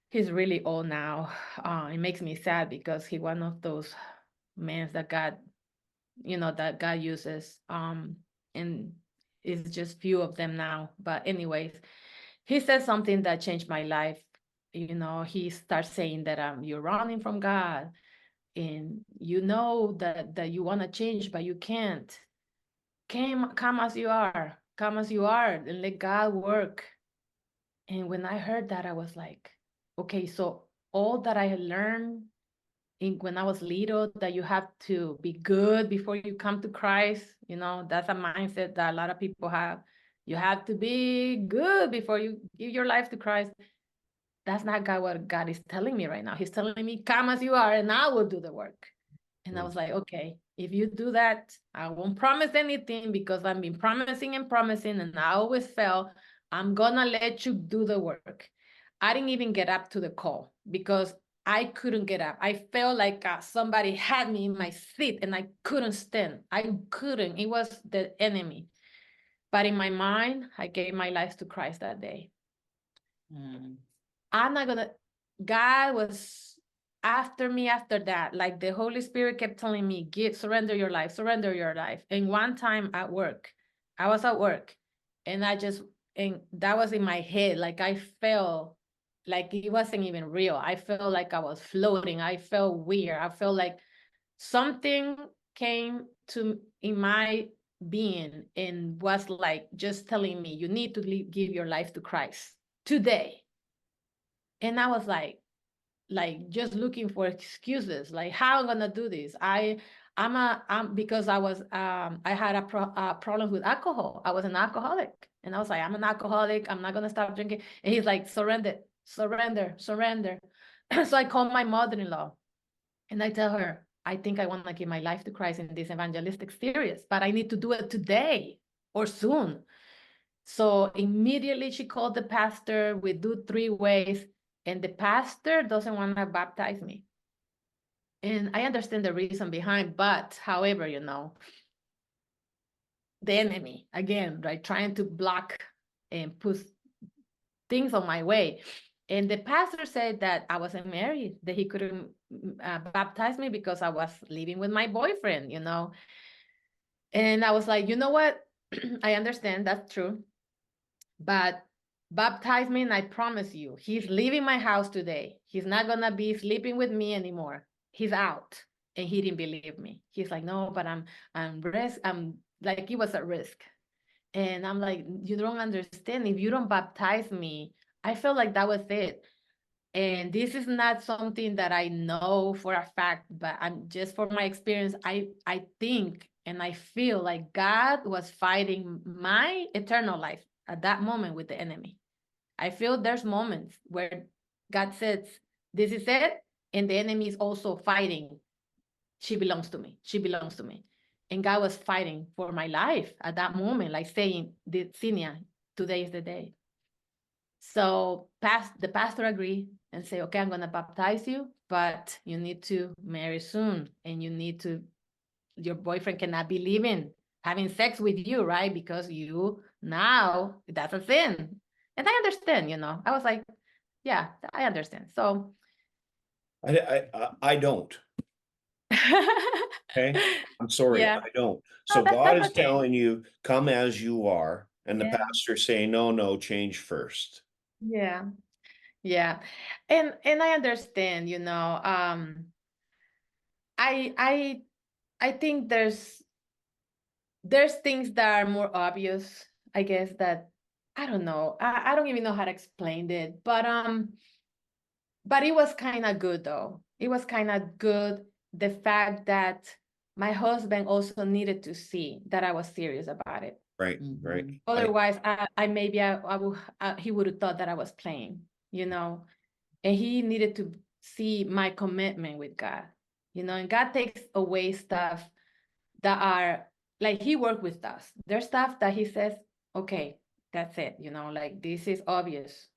S1: he's really old now. It makes me sad because he's one of those men that God, you know, that God uses. And it's just few of them now. But anyways, he said something that changed my life. You know, he starts saying that you're running from God, and you know that you want to change, but you can't. Come as you are. Come as you are, and let God work. And when I heard that, I was like, okay, so all that I had learned when I was little, that you have to be good before you come to Christ, you know, that's a mindset that a lot of people have. You have to be good before you give your life to Christ. That's not God, what God is telling me right now. He's telling me, come as you are, and I will do the work. And I was like, okay, if you do that, I won't promise anything, because I've been promising and promising, and I always fail. I'm gonna let you do the work. I didn't even get up to the call because I couldn't get up. I felt like somebody had me in my seat and I couldn't stand. I couldn't. It was the enemy. But in my mind, I gave my life to Christ that day. I'm not gonna, God was after me after that. Like the Holy Spirit kept telling me, surrender your life, surrender your life. And one time at work, I was at work and and that was in my head. Like I felt like it wasn't even real. I felt like I was floating. I felt weird. I felt like something came to in my being and was like just telling me, you need to give your life to Christ today. And I was like, like just looking for excuses, like how I'm gonna do this. I'm because I had a problem with alcohol. I was an alcoholic, and I was like, I'm an alcoholic. I'm not gonna stop drinking. And he's like, surrender, surrender, surrender. So I called my mother-in-law, and I tell her, I think I want to give my life to Christ in this evangelistic series, but I need to do it today or soon. So immediately she called the pastor. We do 3 ways, and the pastor doesn't want to baptize me. And I understand the reason behind, but however, the enemy, again, right, trying to block and put things on my way. And the pastor said that I wasn't married, that he couldn't baptize me because I was living with my boyfriend, And I was like, you know what? I understand, that's true. But baptize me, and I promise you, he's leaving my house today. He's not gonna be sleeping with me anymore. He's out. And he didn't believe me. He's like, no, but I'm like, it was a risk. And I'm like, you don't understand. If you don't baptize me, I felt like that was it. And this is not something that I know for a fact, but I'm just for my experience, I think and I feel like God was fighting my eternal life at that moment with the enemy. I feel there's moments where God says, this is it, and the enemy is also fighting. She belongs to me. She belongs to me. And God was fighting for my life at that moment, like saying, Xinia, today is the day. So the pastor agreed and say, okay, I'm going to baptize you, but you need to marry soon. And your boyfriend cannot be having sex with you, right? Because now that's a sin. And I understand, I was like, yeah, I understand. So
S2: I don't. Okay. I'm sorry,
S1: yeah.
S2: I don't.
S1: No,
S2: So God
S1: that's
S2: is
S1: okay.
S2: telling you, come as you are, and the
S1: Yeah.
S2: pastor saying, no, change first.
S1: Yeah. Yeah. And I understand, I think there's things that are more obvious, I guess, that I don't know. I don't even know how to explain it, but it was kind of good though. It was kind of good, the fact that my husband also needed to see that I was serious about it.
S2: Right, right.
S1: Otherwise, I maybe I would he would have thought that I was playing, and he needed to see my commitment with God, and God takes away stuff that are like, he worked with us. There's stuff that he says, okay, that's it, like this is obvious.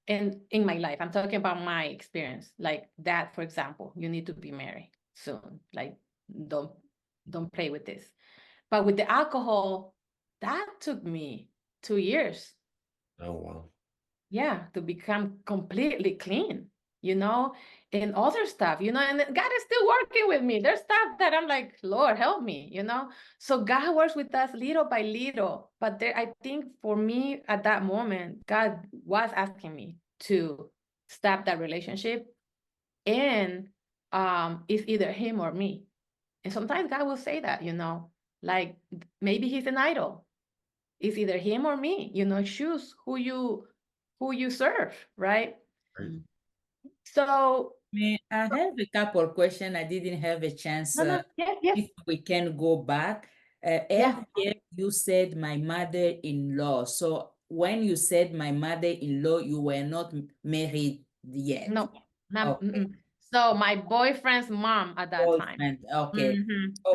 S1: And in my life, I'm talking about my experience, like that, for example, you need to be married soon. Like, don't play with this. But with the alcohol, that took me 2 years.
S2: Oh, wow.
S1: Yeah, to become completely clean, and other stuff, and God is still working with me. There's stuff that I'm like, Lord, help me, So God works with us little by little. But I think for me at that moment, God was asking me to stop that relationship. And it's either him or me. And sometimes God will say that, like maybe he's an idol. It's either him or me, choose who you serve, right?
S2: Right.
S1: So
S3: I have a couple questions. I didn't have a chance.
S1: no, yes,
S3: If we can go back.
S1: yeah,
S3: Earlier you said my mother-in-law. So when you said my mother-in-law, you were not married yet.
S1: no, no.
S3: Okay.
S1: So my boyfriend's mom at that time.
S3: Boyfriend. Okay.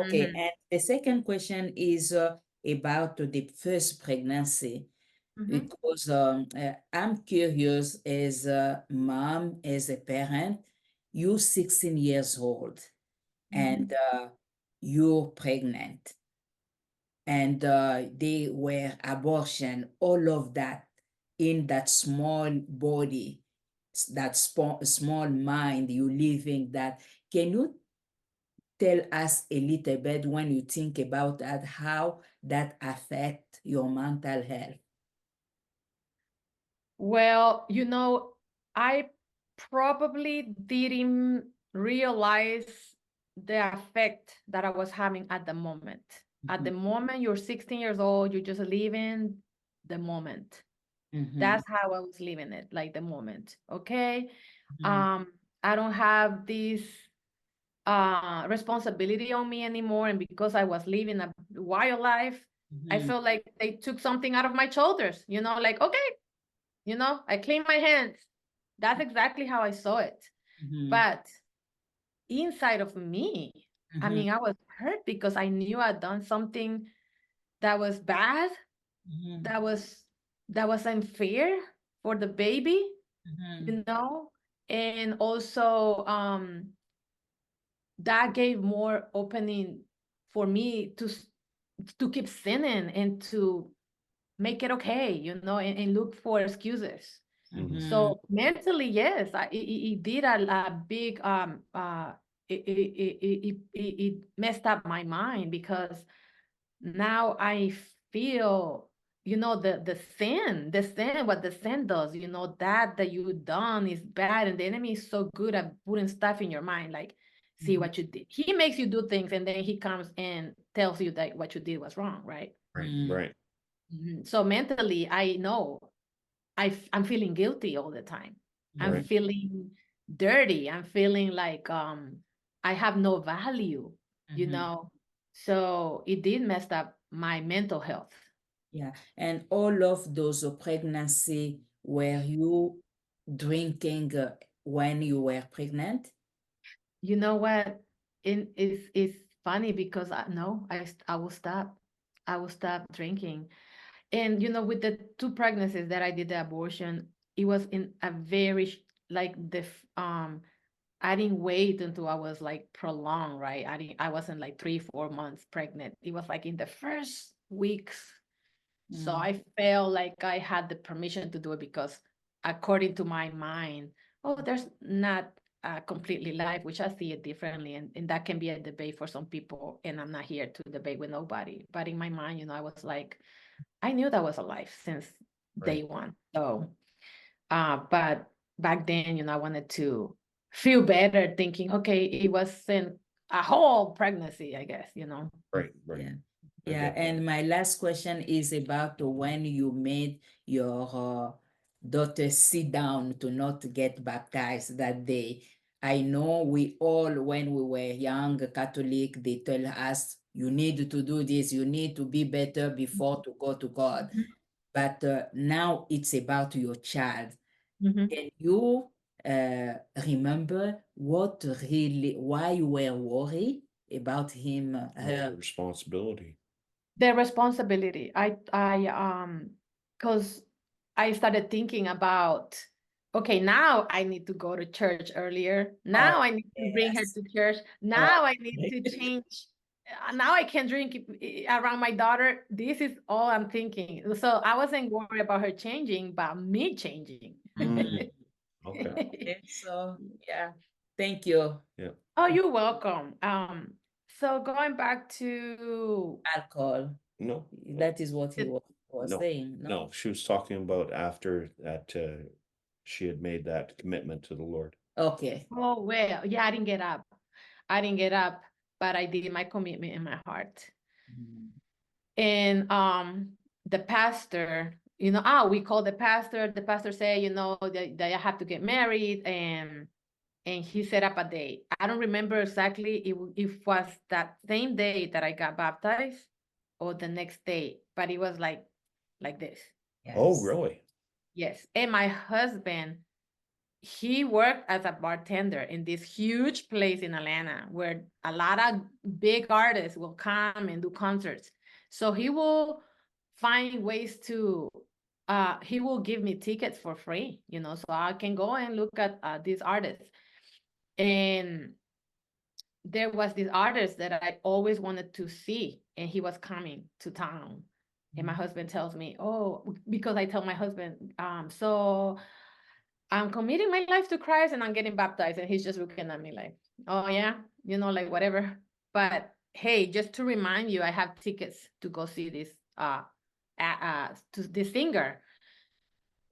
S3: Okay. And the second question is about the first pregnancy. Because I'm curious, as a mom, as a parent, you're 16 years old and you're pregnant, and they were abortion, all of that in that small body, that small mind you living that. Can you tell us a little bit, when you think about that, how that affect your mental health?
S1: Well, I probably didn't realize the effect that I was having at the moment. At the moment, you're 16 years old, you're just living the moment. That's how I was living it, like the moment. Okay. I don't have this responsibility on me anymore. And because I was living a wild life, I felt like they took something out of my shoulders, like, okay, I clean my hands. That's exactly how I saw it. But inside of me, I mean, I was hurt because I knew I'd done something that was bad, that was unfair for the baby, and also that gave more opening for me to keep sinning and to make it okay, and look for excuses. So mentally, yes, it did a big it messed up my mind, because now I feel, the sin, what the sin does, that you've done is bad, and the enemy is so good at putting stuff in your mind, like, see what you did. He makes you do things, and then he comes and tells you that what you did was wrong, right?
S2: Right.
S1: So mentally, I know I'm feeling guilty all the time. I'm
S2: Right.
S1: feeling dirty. I'm feeling like I have no value, So it did mess up my mental health.
S3: Yeah, and all of those pregnancy, were you drinking when you were pregnant?
S1: You know what? It's funny because I will stop. I will stop drinking. And with the 2 pregnancies that I did the abortion, it was in a very like I didn't wait until I was like prolonged, right? I wasn't like 3-4 months pregnant. It was like in the first weeks. So I felt like I had the permission to do it, because according to my mind, there's not a completely life, which I see it differently. And that can be a debate for some people. And I'm not here to debate with nobody. But in my mind, I was like, I knew that was a life since day one. So, but back then, I wanted to feel better, thinking, okay, it wasn't a whole pregnancy, I guess.
S2: Right.
S3: Yeah.
S2: I
S3: Yeah,
S2: get that.
S3: and my last question is about when you made your daughter sit down to not get baptized that day. I know we all, when we were young Catholic, they tell us, you need to do this, you need to be better before to go to God. But now it's about your child.
S1: Mhm.
S3: Can you remember why you were worried about him, her?
S2: Responsibility.
S1: The responsibility. Because I started thinking about, okay, now I need to go to church earlier. Now
S3: Oh,
S1: I need to bring her
S3: yes.
S1: to church.
S3: Oh,
S1: Now I need to change. Now I can drink around my daughter. This is all I'm thinking. So I wasn't worried about her changing, but me changing.
S2: Okay.
S3: okay, so yeah, thank you.
S2: Yeah.
S1: Oh, you're welcome. So going back to
S3: Alcohol.
S2: No.
S3: That is what he
S1: the
S3: was
S2: No.
S3: saying. No?
S2: No, she was talking about after that she had made that commitment to the Lord.
S3: Okay.
S1: Oh, well, yeah, I didn't get up. I didn't get up, but I did my commitment in my heart. And the pastor, we called the pastor. The pastor said, that I have to get married, and he set up a date. I don't remember exactly if it was that same day that I got baptized or the next day, but it was like this.
S2: Oh,
S3: Yes.
S2: really?
S1: Yes. And my husband, he worked as a bartender in this huge place in Atlanta where a lot of big artists will come and do concerts. So he will find ways to, he will give me tickets for free, so I can go and look at these artists. And there was this artist that I always wanted to see, and he was coming to town. And my husband tells me, because I tell my husband, so I'm committing my life to Christ and I'm getting baptized. And he's just looking at me like, oh yeah, like whatever. But hey, just to remind you, I have tickets to go see this to this singer.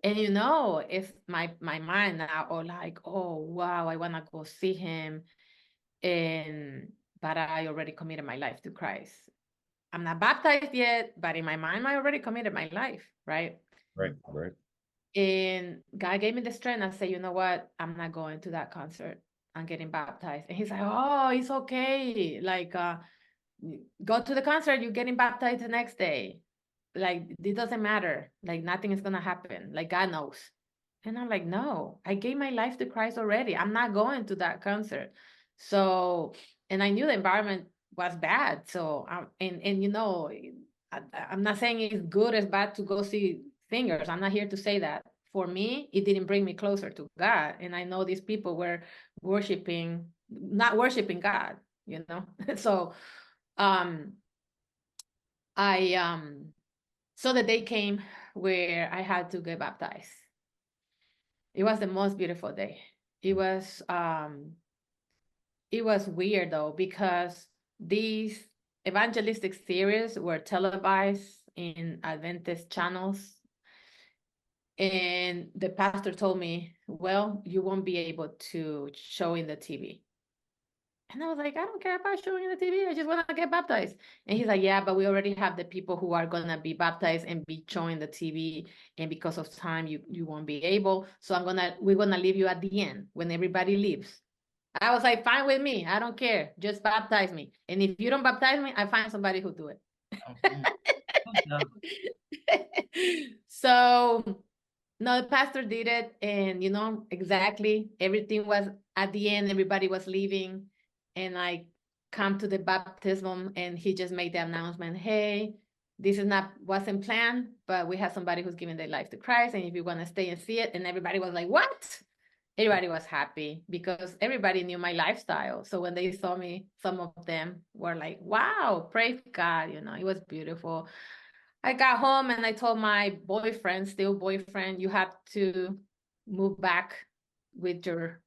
S1: And it's my mind now, or like, oh wow, I wanna go see him. But I already committed my life to Christ. I'm not baptized yet, but in my mind, I already committed my life, right?
S2: Right. Right.
S1: And God gave me the strength. I said, you know what? I'm not going to that concert. I'm getting baptized. And he's like, oh, it's okay. Like, go to the concert, you're getting baptized the next day. Like, it doesn't matter. Like, nothing is gonna happen. Like, God knows. And I'm like, no, I gave my life to Christ already. I'm not going to that concert. So, and I knew the environment was bad. So, and you know, I'm not saying it's good or bad to go see singers. I'm not here to say that. For me, it didn't bring me closer to God. And I know these people were worshiping, not worshiping God, you know? So, um, so the day came where I had to get baptized. It was the most beautiful day. It was weird though, because these evangelistic series were televised in Adventist channels. And the pastor told me, well, you won't be able to show in the TV. And I was like, I don't care about showing the TV. I just want to get baptized. And he's like, yeah, but we already have the people who are going to be baptized and be showing the TV. And because of time, you won't be able. So we're going to leave you at the end when everybody leaves. I was like, fine with me. I don't care. Just baptize me. And if you don't baptize me, I find somebody who do it. So no, the pastor did it, and you know exactly everything was at the end. Everybody was leaving, and I come to the baptism, and he just made the announcement: "Hey, this is not wasn't planned, but we have somebody who's giving their life to Christ, and if you want to stay and see it." And everybody was like, "What?" Everybody was happy because everybody knew my lifestyle. So when they saw me, some of them were like, "Wow, praise God!" You know, it was beautiful. I got home and I told my boyfriend, still boyfriend, you have to move back with your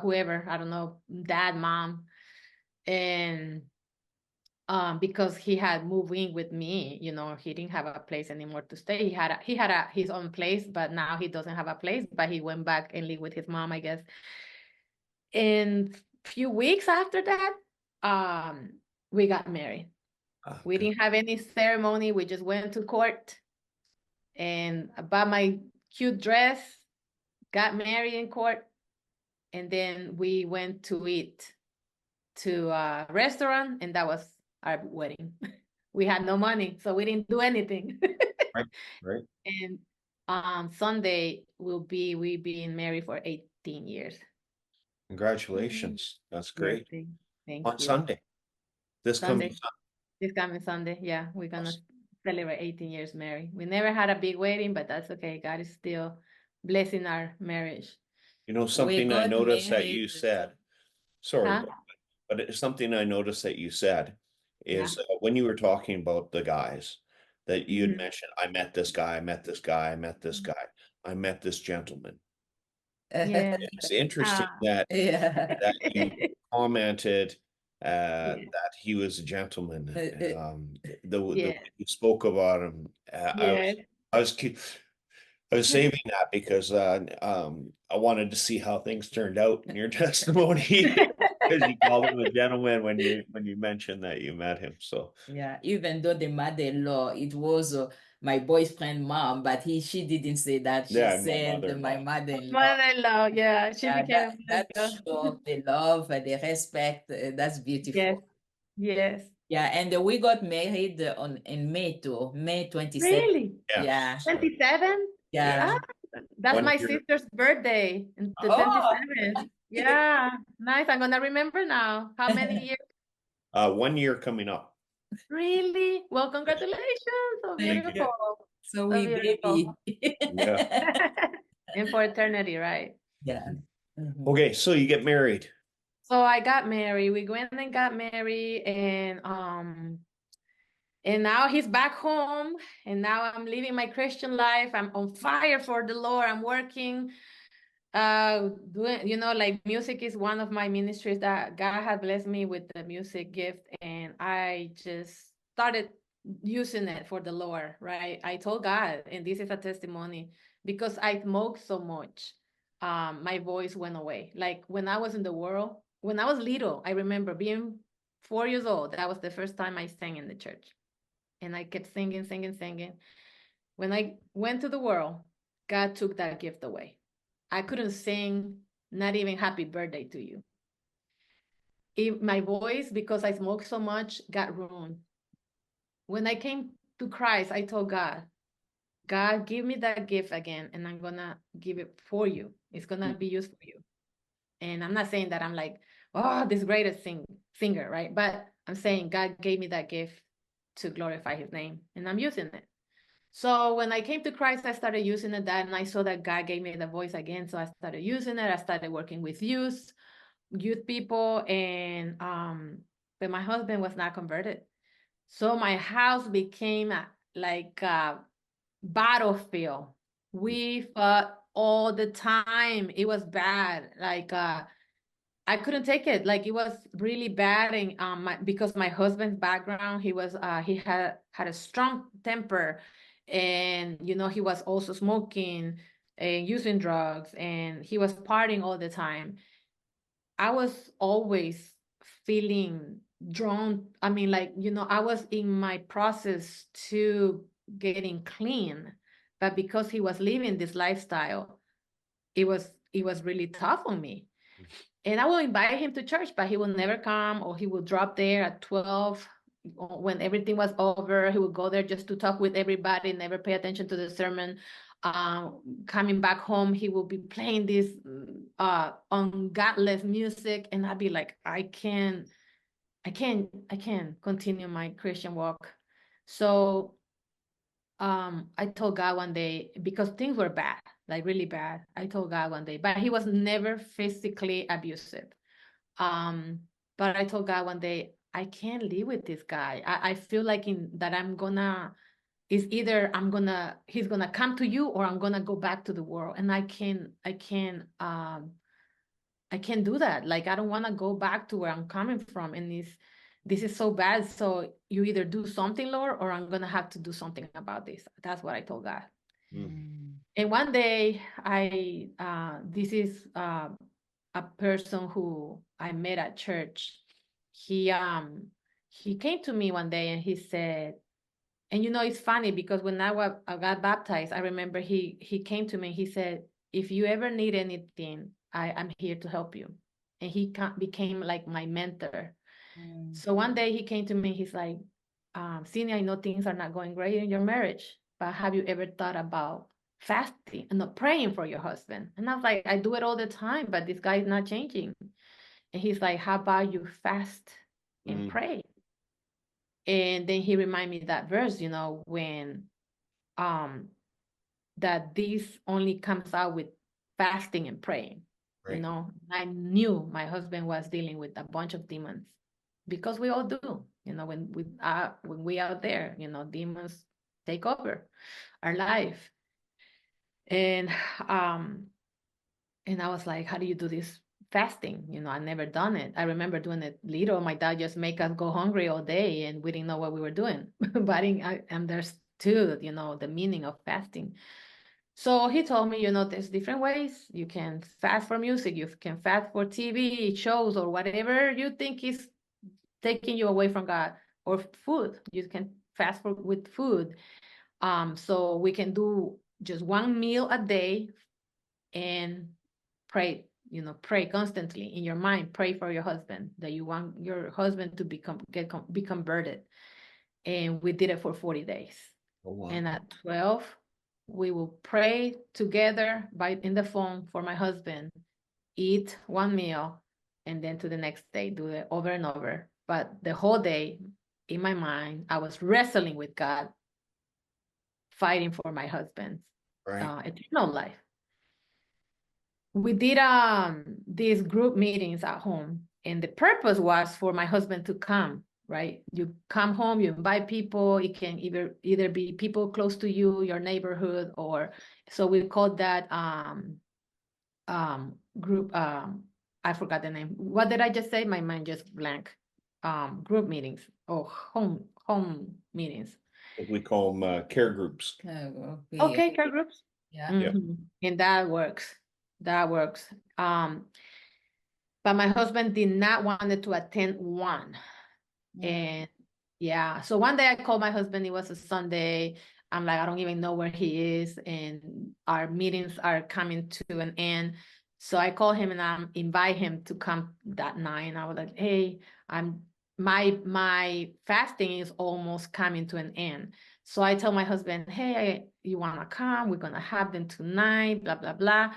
S1: whoever, I don't know, dad, mom. And because he had moved in with me, you know, he didn't have a place anymore to stay. He had his own place, but now he doesn't have a place, but he went back and lived with his mom, I guess. And few weeks after that, we got married. We didn't have any ceremony. We just went to court and I bought my cute dress, got married in court, and then we went to eat to a restaurant, and that was our wedding. We had no money, so we didn't do anything.
S2: Right, right.
S1: And Sunday we been married for 18 years.
S2: Congratulations. That's
S1: Yes,
S2: great.
S1: thank
S2: On
S1: you.
S2: Sunday. This coming
S1: Sunday, this coming Sunday, yeah, we're gonna celebrate 18 years married. We never had a big wedding, but that's okay. God is still blessing our marriage.
S2: You know,
S3: We
S2: something I
S3: got
S2: noticed that
S3: married.
S2: you said, sorry,
S1: Huh?
S2: but it's something I noticed that you said
S1: Yeah.
S2: is when you were talking about the guys that you had
S1: Mhm.
S2: mentioned, I met this guy, I met this guy, I met this guy, I met this gentleman.
S1: Yeah.
S2: It's interesting
S1: Ah.
S2: that
S3: Yeah.
S2: you commented
S1: Yeah.
S2: that he was a gentleman. The
S1: Yeah.
S2: way you spoke about him,
S1: Yes.
S2: I was I was saving that because I wanted to see how things turned out in your testimony because you called him a gentleman when you mentioned that you met him. So
S3: Yeah, even though the mother-in-law, it was my boyfriend mom, but she didn't say that. She
S2: yeah, my
S3: said my
S2: mother-in-law.
S3: mother-in-law.
S1: Mother-in-law, yeah, she
S3: Yeah,
S1: became a
S3: that
S1: mother-in-law.
S3: show the love and the respect. That's
S1: Yes,
S3: beautiful.
S1: yes.
S3: Yeah, and we got married in May too, May 27th.
S1: Really?
S3: Yeah,
S2: Yes.
S1: 27?
S2: Yes.
S1: Ah,
S3: yeah.
S1: that's
S2: One
S1: my
S2: year.
S1: sister's birthday, the
S3: Oh,
S1: 27th. Yeah, nice. I'm gonna remember now. How many years?
S2: 1 year coming up.
S1: Really? Well, congratulations. So
S3: thank you.
S1: beautiful.
S3: So
S1: So
S3: we baby.
S1: beautiful.
S2: Yeah.
S1: And for eternity, right?
S3: Yeah. Mhm.
S2: Okay, so you get married.
S1: So I got married. We went and got married, and now he's back home, and now I'm living my Christian life. I'm on fire for the Lord. I'm working, doing, you know, like music is one of my ministries that God had blessed me with the music gift, and I just started using it for the Lord, right? I told God, and this is a testimony, because I smoked so much, my voice went away. Like when I was in the world, when I was little, I remember being 4 years old. That was the first time I sang in the church. And I kept singing, singing, singing. When I went to the world, God took that gift away. I couldn't sing, not even happy birthday to you. My voice, because I smoked so much, got ruined. When I came to Christ, I told God, God, give me that gift again, and I'm gonna give it for you. It's gonna be used for you. And I'm not saying that I'm like, oh, this greatest singer, right? But I'm saying God gave me that gift to glorify his name, and I'm using it. So when I came to Christ, I started using it, and I saw that God gave me the voice again. So I started using it. I started working with youth people, and but my husband was not converted. So my house became like a battlefield. We fought all the time. It was bad. Like I couldn't take it. Like it was really bad, and because my husband's background, he had a strong temper, and he was also smoking and using drugs, and he was partying all the time. I was always feeling drawn. I mean, like, I was in my process to getting clean, but because he was living this lifestyle, it was really tough on me. And I will invite him to church, but he will never come, or he will drop there at 12 when everything was over. He would go there just to talk with everybody, never pay attention to the sermon. Coming back home, he will be playing this ungodless music, and I'd be like, I can't continue my Christian walk. So I told God one day, because things were bad, like really bad. I told God one day, but he was never physically abusive. But I told God one day, I can't live with this guy. I feel like he's gonna come to you, or I'm gonna go back to the world. And I can't do that. Like, I don't want to go back to where I'm coming from. And this is so bad. So you either do something, Lord, or I'm gonna have to do something about this. That's what I told God. And one day this is a person who I met at church. He came to me one day and he said, and it's funny because when I got baptized, I remember he came to me and he said, if you ever need anything, I'm here to help you. And he became like my mentor. So one day he came to me, he's like, Xinia, I know things are not going great in your marriage, but have you ever thought about fasting and not praying for your husband? And I was like, I do it all the time, but this guy is not changing. And he's like, how about you fast and pray? And then he reminded me that verse, when that this only comes out with fasting and praying.
S2: Right.
S1: I knew my husband was dealing with a bunch of demons, because we all do. When we out there, demons take over our life. And I was like, how do you do this fasting? I never done it. I remember doing it little. My dad just make us go hungry all day, and we didn't know what we were doing. But I understood, the meaning of fasting. So he told me, there's different ways. You can fast for music. You can fast for TV shows, or whatever you think is taking you away from God, or food. You can fast with food. So we can do just one meal a day and pray, pray constantly in your mind. Pray for your husband, that you want your husband to be converted. And we did it for 40 days.
S2: Oh, wow.
S1: And at 12, we will pray together in the phone for my husband, eat one meal, and then to the next day, do it over and over. But the whole day, in my mind, I was wrestling with God, fighting for my husband's eternal life. We did these group meetings at home, and the purpose was for my husband to come, right? You come home, you invite people. It can either be people close to you, your neighborhood, or so we called that group. I forgot the name. What did I just say? My mind just blank. Group meetings or home meetings.
S2: We call them care groups.
S1: Okay, care groups.
S3: Yeah.
S1: And that works. But my husband did not want to attend one. And yeah, so one day I called my husband. It was a Sunday. I'm like, I don't even know where he is. And our meetings are coming to an end. So I call him and I invite him to come that night. And I was like, hey, my fasting is almost coming to an end. So I tell my husband, hey, you want to come? We're going to have them tonight, blah, blah, blah.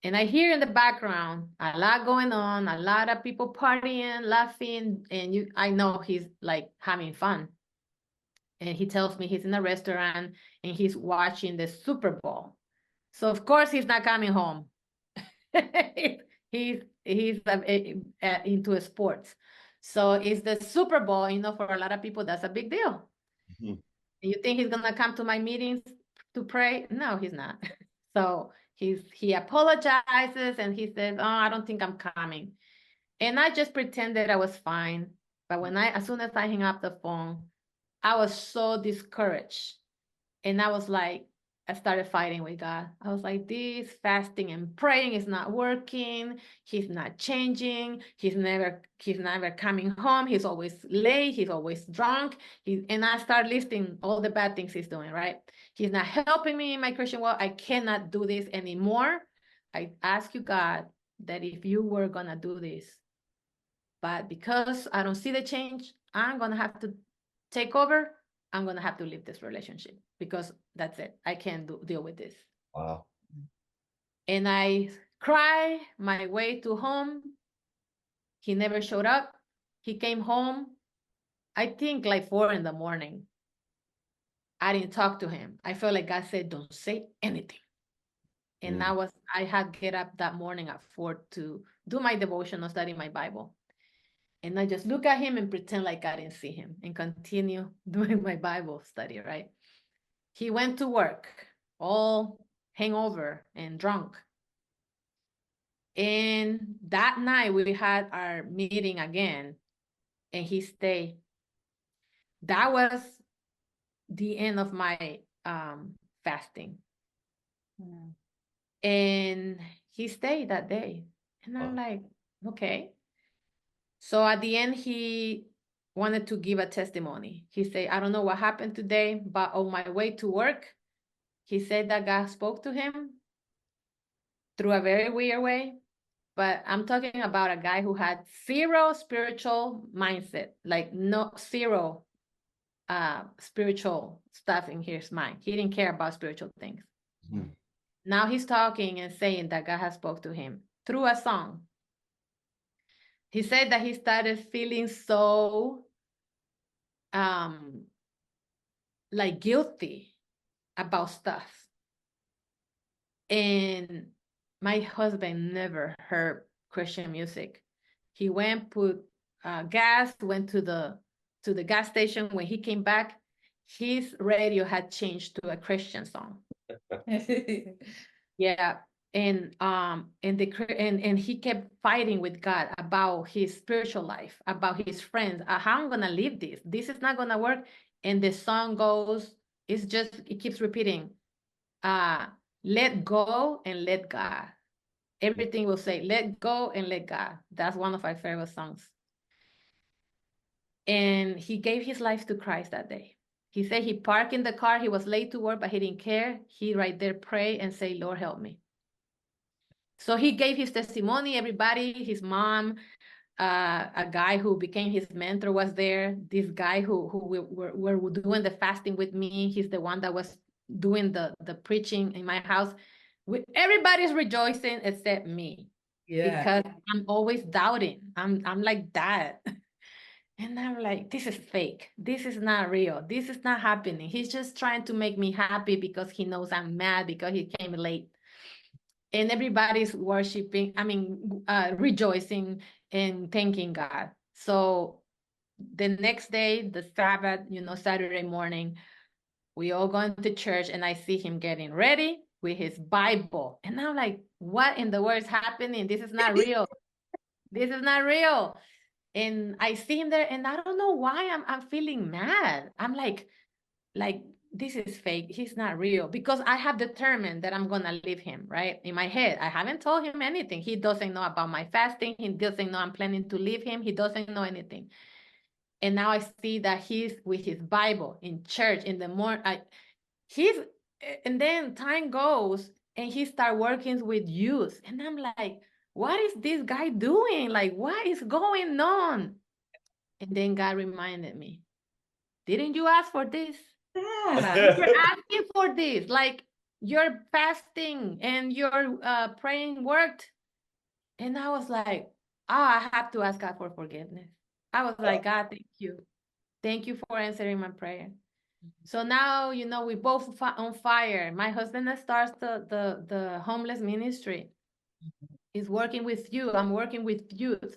S1: And I hear in the background a lot going on, a lot of people partying, laughing, and I know he's like having fun. And he tells me he's in a restaurant and he's watching the Super Bowl. So of course he's not coming home. he's into sports. So it's the Super Bowl, for a lot of people, that's a big deal.
S2: Mhm.
S1: You think he's gonna come to my meetings to pray? No, he's not. So he apologizes and he says, oh, I don't think I'm coming. And I just pretended I was fine. But as soon as I hang up the phone, I was so discouraged. And I was like, I started fighting with God. I was like, this fasting and praying is not working. He's not changing. He's never coming home. He's always late. He's always drunk. And I start listing all the bad things he's doing, right? He's not helping me in my Christian walk. I cannot do this anymore. I ask you, God, that if you were gonna do this, but because I don't see the change, I'm gonna have to take over. I'm gonna have to leave this relationship because that's it. I can't deal with this.
S2: Wow.
S1: And I cry my way to home. He never showed up. He came home, I think like 4 a.m. I didn't talk to him. I felt like God said, don't say anything. And I had get up that morning at 4 to do my devotional, study my Bible. And I just look at him and pretend like I didn't see him and continue doing my Bible study, right? He went to work all hangover and drunk. And that night we had our meeting again and he stayed. That was the end of my fasting. And he stayed that day. And I'm like, okay. So at the end, he wanted to give a testimony. He said, I don't know what happened today, but on my way to work, he said that God spoke to him through a very weird way. But I'm talking about a guy who had zero spiritual mindset, like zero spiritual stuff in his mind. He didn't care about spiritual things.
S2: Mhm.
S1: Now he's talking and saying that God has spoke to him through a song. He said that he started feeling so like guilty about stuff. And my husband never heard Christian music. He went, put gas, went to the gas station. When he came back, his radio had changed to a Christian song. Yeah. And he kept fighting with God about his spiritual life, about his friends. How I'm gonna live this? This is not gonna work. And the song goes, it keeps repeating, let go and let God. Everything will say, let go and let God. That's one of my favorite songs. And he gave his life to Christ that day. He said he parked in the car. He was late to work, but he didn't care. He right there prayed and say, Lord, help me. So he gave his testimony. Everybody, his mom, a guy who became his mentor was there. This guy who were doing the fasting with me. He's the one that was doing the preaching in my house. Everybody's rejoicing except me.
S3: Yeah.
S1: Because I'm always doubting. I'm like that. And I'm like, this is fake. This is not real. This is not happening. He's just trying to make me happy because he knows I'm mad because he came late. And everybody's worshiping, rejoicing and thanking God. So the next day, the Sabbath, Saturday morning, we all going to church and I see him getting ready with his Bible. And I'm like, what in the world is happening? This is not real. This is not real. And I see him there and I don't know why I'm feeling mad. I'm like, this is fake. He's not real because I have determined that I'm going to leave him, right? In my head, I haven't told him anything. He doesn't know about my fasting. He doesn't know I'm planning to leave him. He doesn't know anything. And now I see that he's with his Bible in church in the morning. and then time goes and he start working with youth. And I'm like, what is this guy doing? Like, what is going on? And then God reminded me, didn't you ask for this?
S3: Yeah.
S1: You were asking for this. Like, your fasting and your praying worked. And I was like, oh, I have to ask God for forgiveness. I was like, God, thank you. Thank you for answering my prayer. So now, you know, we both on fire. My husband starts the homeless ministry. He's working with you. I'm working with youth.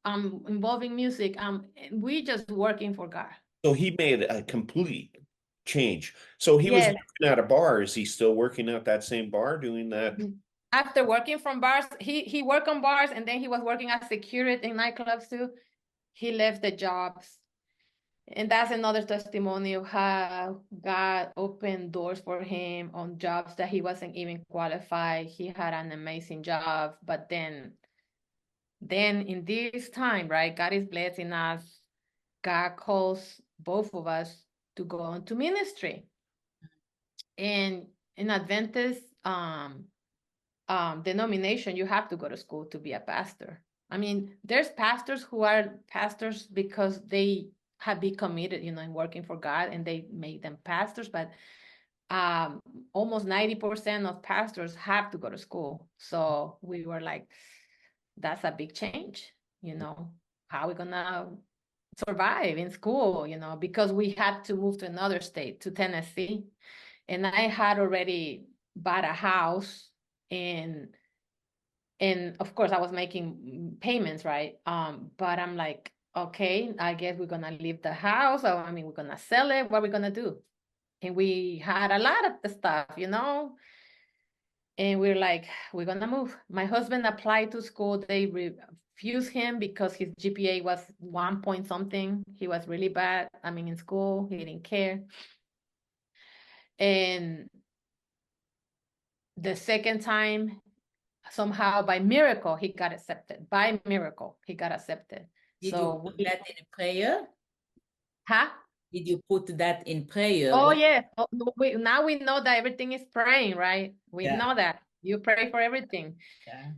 S1: I'm involving music. We just working for God.
S2: So he made a complete change. So he was
S1: Yes.
S2: working at a bar. Is he still working at that same bar doing that?
S1: After working from bars, he worked on bars, and then he was working as security in nightclubs too. He left the jobs. And that's another testimony of how God opened doors for him on jobs that he wasn't even qualified. He had an amazing job, but then in this time, right, God is blessing us. God calls both of us to go into ministry. And in Adventist denomination, you have to go to school to be a pastor. I mean, there's pastors who are pastors because they have been committed, you know, in working for God, and they make them pastors. But almost 90% of pastors have to go to school. So we were like, that's a big change, you know. How are we gonna survive in school, you know, because we had to move to another state, to Tennessee. And I had already bought a house, and of course I was making payments, right? But I'm like, okay, I guess we're gonna leave the house. I mean, we're gonna sell it. What are we gonna do? And we had a lot of the stuff, you know. And we're like, we're gonna move. My husband applied to school. They refused him because his GPA was 1 point something. He was really bad. I mean, in school, he didn't care. And the second time, somehow by miracle, he got accepted. By miracle, he got accepted.
S3: Did
S1: So
S3: you put that in prayer?
S1: huh?
S3: Did you put that in prayer?
S1: Oh yeah. Oh, no, now we know that everything is praying, right? We
S3: Yeah.
S1: know that you pray for everything.
S3: Yeah.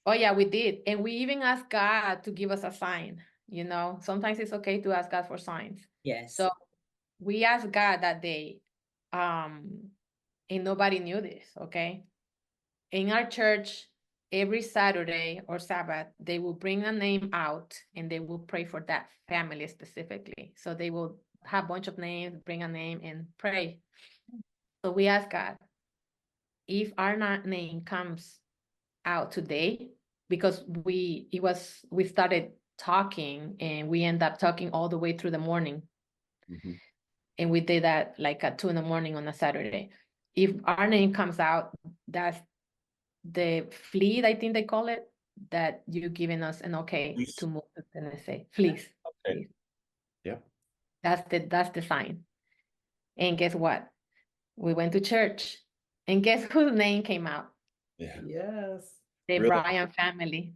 S1: Oh yeah, we did. And we even asked God to give us a sign, you know. Sometimes it's okay to ask God for signs.
S3: Yes.
S1: So we asked God that day, and nobody knew this, okay? In our church, every Saturday or Sabbath, they will bring a name out and they will pray for that family specifically. So they will have a bunch of names, bring a name and pray. So we ask God, if our name comes out today, because we started talking and we end up talking all the way through the morning.
S2: Mhm.
S1: And we did that like at 2 in the morning on a Saturday. If our name comes out, that's the fleet, I think they call it, that you're giving us an okay
S2: Fleece.
S1: to move to Tennessee. Fleece.
S2: Okay.
S1: Fleece.
S2: Yeah.
S1: That's the sign. And guess what? We went to church. And guess whose name came out?
S2: Yeah.
S3: Yes.
S1: The
S2: Really?
S1: Bryan family.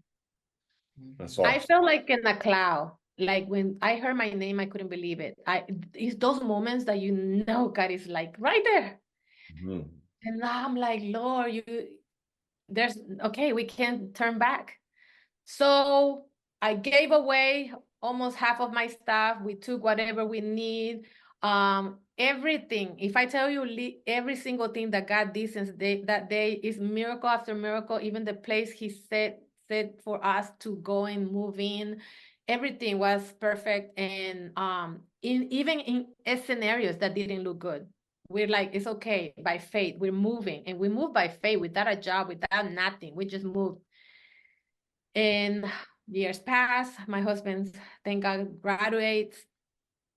S2: That's
S1: I
S2: awesome.
S1: felt like in a cloud. Like when I heard my name, I couldn't believe it. It's those moments that you know God is like right there.
S2: Mhm.
S1: And now I'm like, Lord, we can't turn back. So I gave away almost half of my stuff. We took whatever we need. Everything. If I tell you every single thing that God did since that day is miracle after miracle. Even the place He said for us to go and move in, everything was perfect. And even in scenarios that didn't look good, we're like, it's okay. By faith, we're moving, and we move by faith without a job, without nothing. We just moved. And years pass. My husband, thank God, graduates.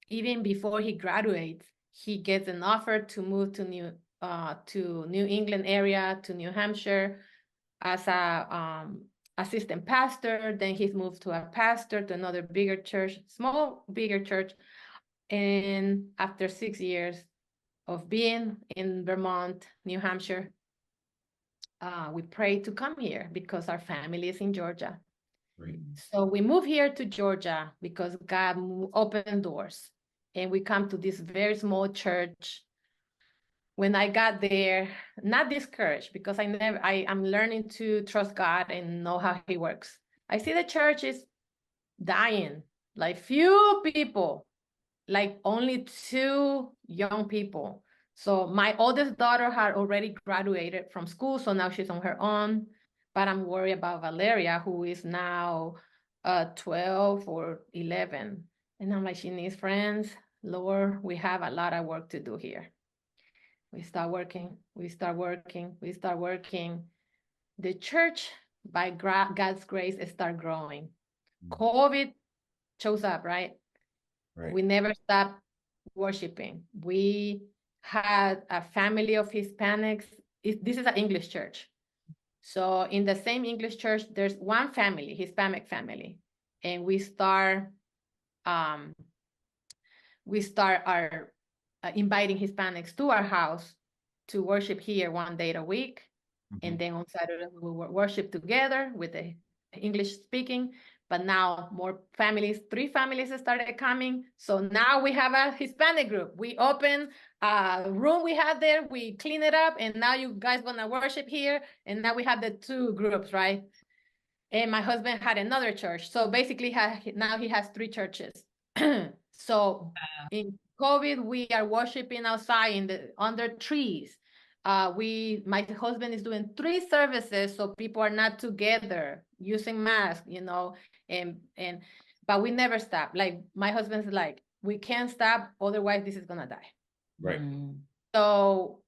S1: Even before he graduates, he gets an offer to move to New England area, to New Hampshire, as a assistant pastor. Then he's moved to a pastor to another bigger church, bigger church. And after 6 years of being in Vermont, New Hampshire, we prayed to come here because our family is in Georgia.
S2: Great.
S1: So we moved here to Georgia because God opened doors, and we come to this very small church. when I got there, not discouraged because I'm learning to trust God and know how he works. I see the church is dying, like few people, like only 2 young people. So my oldest daughter had already graduated from school, so now she's on her own. But I'm worried about Valeria, who is now 12 or 11. And I'm like, she needs friends. Lord, we have a lot of work to do here. We start working, we start working, we start working. The church, by God's grace, start growing. COVID shows up, right?
S2: Right.
S1: We never stopped worshiping. We had a family of Hispanics. This is an English church. So in the same English church, there's one family, Hispanic family. And we start our inviting Hispanics to our house to worship here one day a week. And then on Saturday, we will worship together with the English speaking. But now more families, 3 families started coming. So now we have a Hispanic group. We open a room we had there, we clean it up, and now you guys gonna worship here. And now we have the 2 groups, right? And my husband had another church. So basically now he has 3 churches. So in COVID, we are worshiping outside under trees. My husband is doing 3 services, so people are not together using masks, but we never stop. Like my husband's like, we can't stop, otherwise this is gonna die.
S2: Right.
S1: So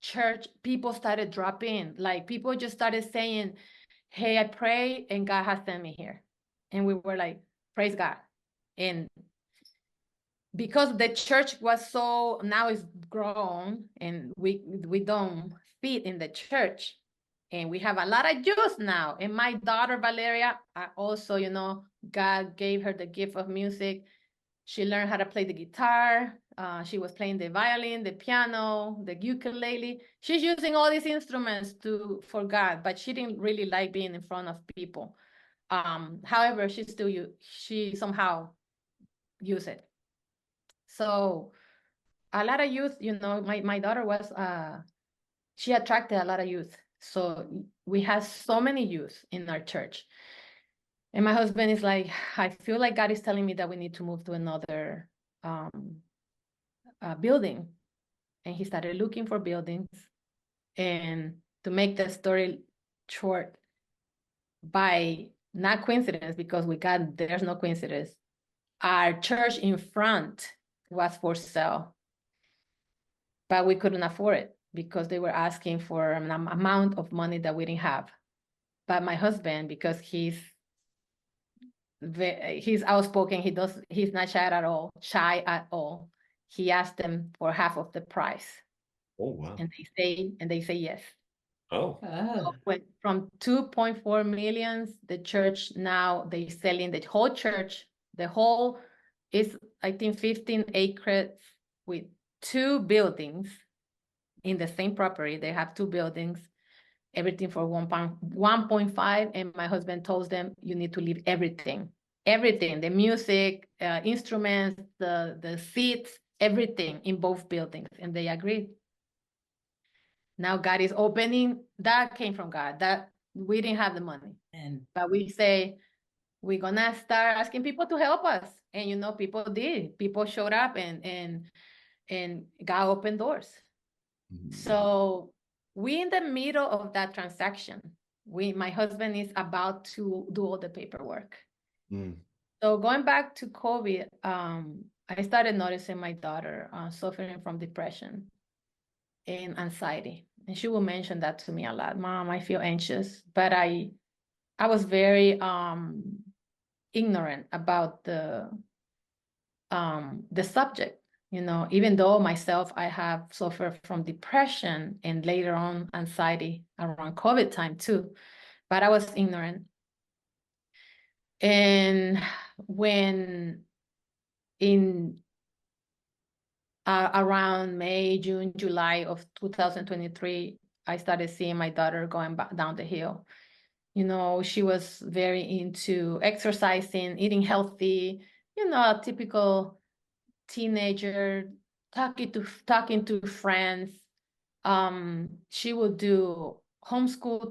S1: church people started dropping, like people just started saying, hey, I pray and God has sent me here. And we were like, praise God. And because the church was so, now it's grown and we don't fit in the church. And we have a lot of youth now. And my daughter, Valeria, also, God gave her the gift of music. She learned how to play the guitar. She was playing the violin, the piano, the ukulele. She's using all these instruments for God, but she didn't really like being in front of people. However, she somehow use it. So a lot of youth, my daughter was, she attracted a lot of youth. So we have so many youth in our church. And my husband is like, I feel like God is telling me that we need to move to another building. And he started looking for buildings. And to make the story short, by not coincidence, because there's no coincidence, our church in front was for sale, but we couldn't afford it because they were asking for an amount of money that we didn't have. But my husband, because he's outspoken, he's not shy at all. He asked them for half of the price.
S2: Oh, wow.
S1: And they say yes.
S2: Oh,
S1: So from 2.4 million, the church now they selling the whole church. The whole is, I think, 15 acres with 2 buildings in the same property. They have 2 buildings, everything for 1.5. And my husband told them, you need to leave everything, the music, instruments, the seats, everything in both buildings. And they agreed. Now God is opening. That came from God. That we didn't have the money. But we say, we're gonna start asking people to help us. And people did. People showed up and God opened doors. So we in the middle of that transaction. My husband is about to do all the paperwork. So going back to COVID, I started noticing my daughter suffering from depression and anxiety. And she will mention that to me a lot. Mom, I feel anxious. But I was very ignorant about the subject. Even though myself, I have suffered from depression and later on anxiety around COVID time too, but I was ignorant. And when in around May, June, July of 2023, I started seeing my daughter going back down the hill. She was very into exercising, eating healthy, a typical teenager, talking to friends. she will do homeschool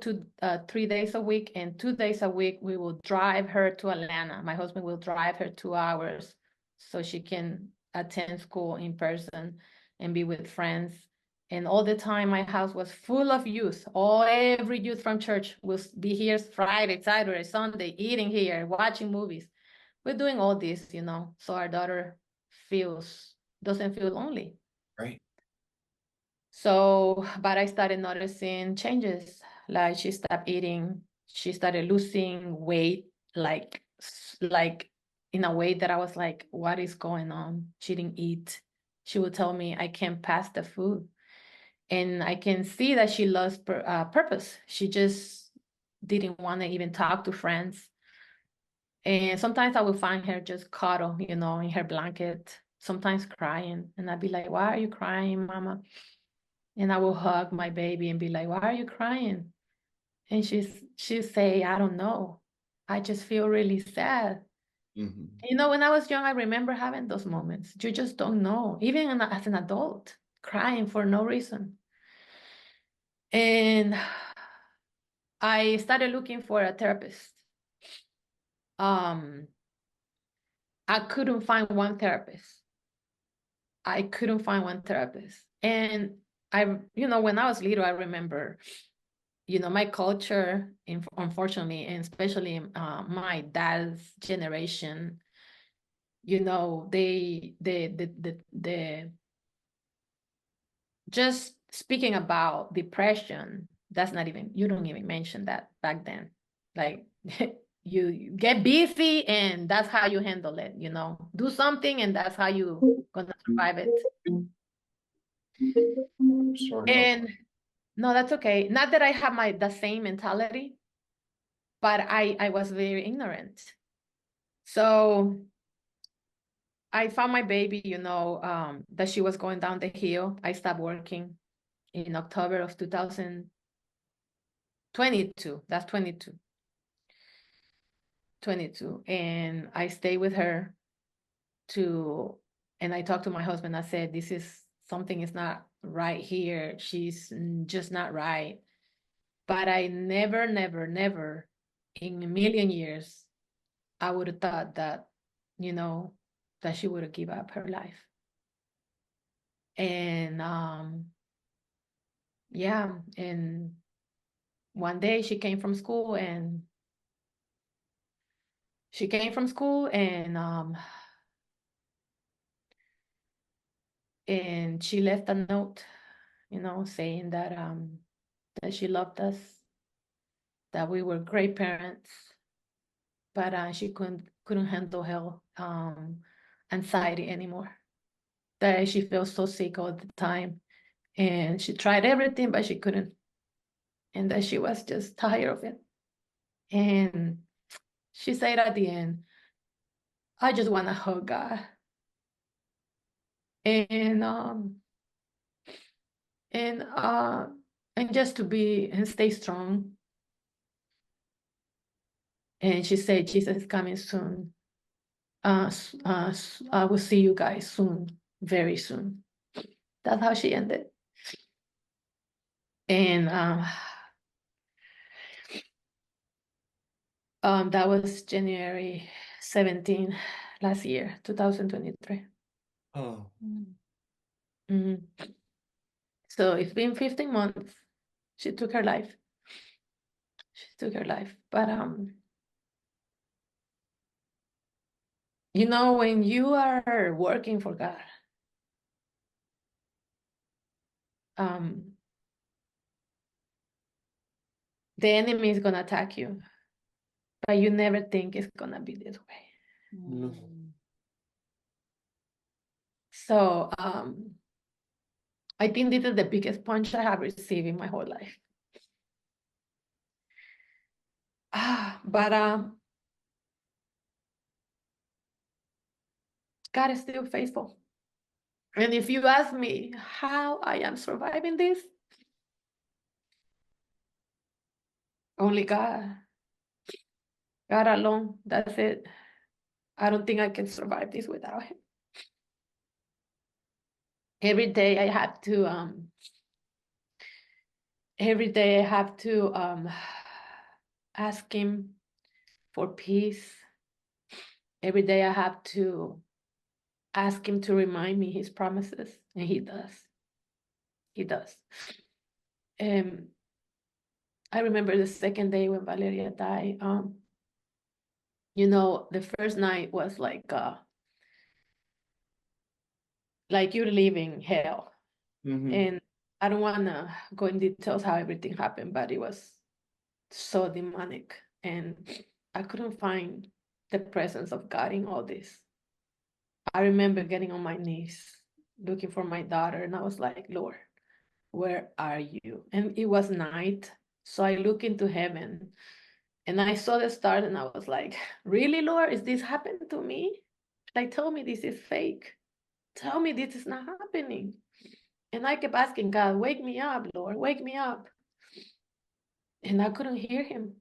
S1: 3 days a week, and 2 days a week we will drive her to Atlanta. My husband will drive her 2 hours so she can attend school in person and be with friends. And all the time my house was full of youth. Every youth from church will be here Friday, Saturday, Sunday, eating here, watching movies. We're doing all this, so our daughter doesn't feel lonely.
S2: Right.
S1: So, but I started noticing changes. Like she stopped eating, she started losing weight, like in a way that I was like, what is going on? She didn't eat. She would tell me, I can't pass the food. And I can see that she lost purpose. She just didn't want to even talk to friends. And sometimes I would find her just cuddle, in her blanket, sometimes crying. And I'd be like, why are you crying, mama? And I will hug my baby and be like, why are you crying? And she'll say, I don't know. I just feel really sad.
S2: Mm-hmm.
S1: When I was young, I remember having those moments. You just don't know, even as an adult, crying for no reason. And I started looking for a therapist. I couldn't find one therapist. And when I was little, I remember, my culture, unfortunately, and especially my dad's generation, they just speaking about depression, you don't even mention that back then. Like, you get busy and that's how you handle it, do something and that's how you gonna survive it.
S2: Sorry.
S1: And no, that's okay. Not that I have the same mentality, but I was very ignorant. So I found my baby, that she was going down the hill. I stopped working in October of 2022. That's 22. And I stayed with her and I talked to my husband. I said, something is not right here. She's just not right. But I never, never, never in a million years, I would have thought that, that she would have given up her life. And yeah, and one day she came from school and and she left a note, saying that she loved us, that we were great parents, but she couldn't handle her anxiety anymore. That she felt so sick all the time, and she tried everything, but she couldn't, and that she was just tired of it. And she said at the end, I just want to hug God. And and uh and just to be and stay strong. And she said, Jesus is coming soon. I will see you guys soon, very soon. That's how she ended. And that was January 17 last year, 2023.
S2: Oh.
S1: Mm. So it's been 15 months. She took her life. But when you are working for God, the enemy is gonna attack you, but you never think it's gonna be this way.
S2: No.
S1: So I think this is the biggest punch I have received in my whole life. But God is still faithful. And if you ask me how I am surviving this, only God. God alone. That's it. I don't think I can survive this without him. Every day I have to Every day I have to ask him for peace. Every day I have to ask him to remind me his promises, and he does. He does. I remember the second day when Valeria died. The first night was like you're leaving hell. And I don't want to go in details how everything happened, but it was so demonic. And I couldn't find the presence of God in all this. I remember getting on my knees, looking for my daughter, and I was like, Lord, where are you? And it was night. So I looked into heaven and I saw the stars and I was like, really, Lord, is this happening to me? Like, tell me this is fake. Tell me this is not happening. And I kept asking God, wake me up, Lord, wake me up. And I couldn't hear him.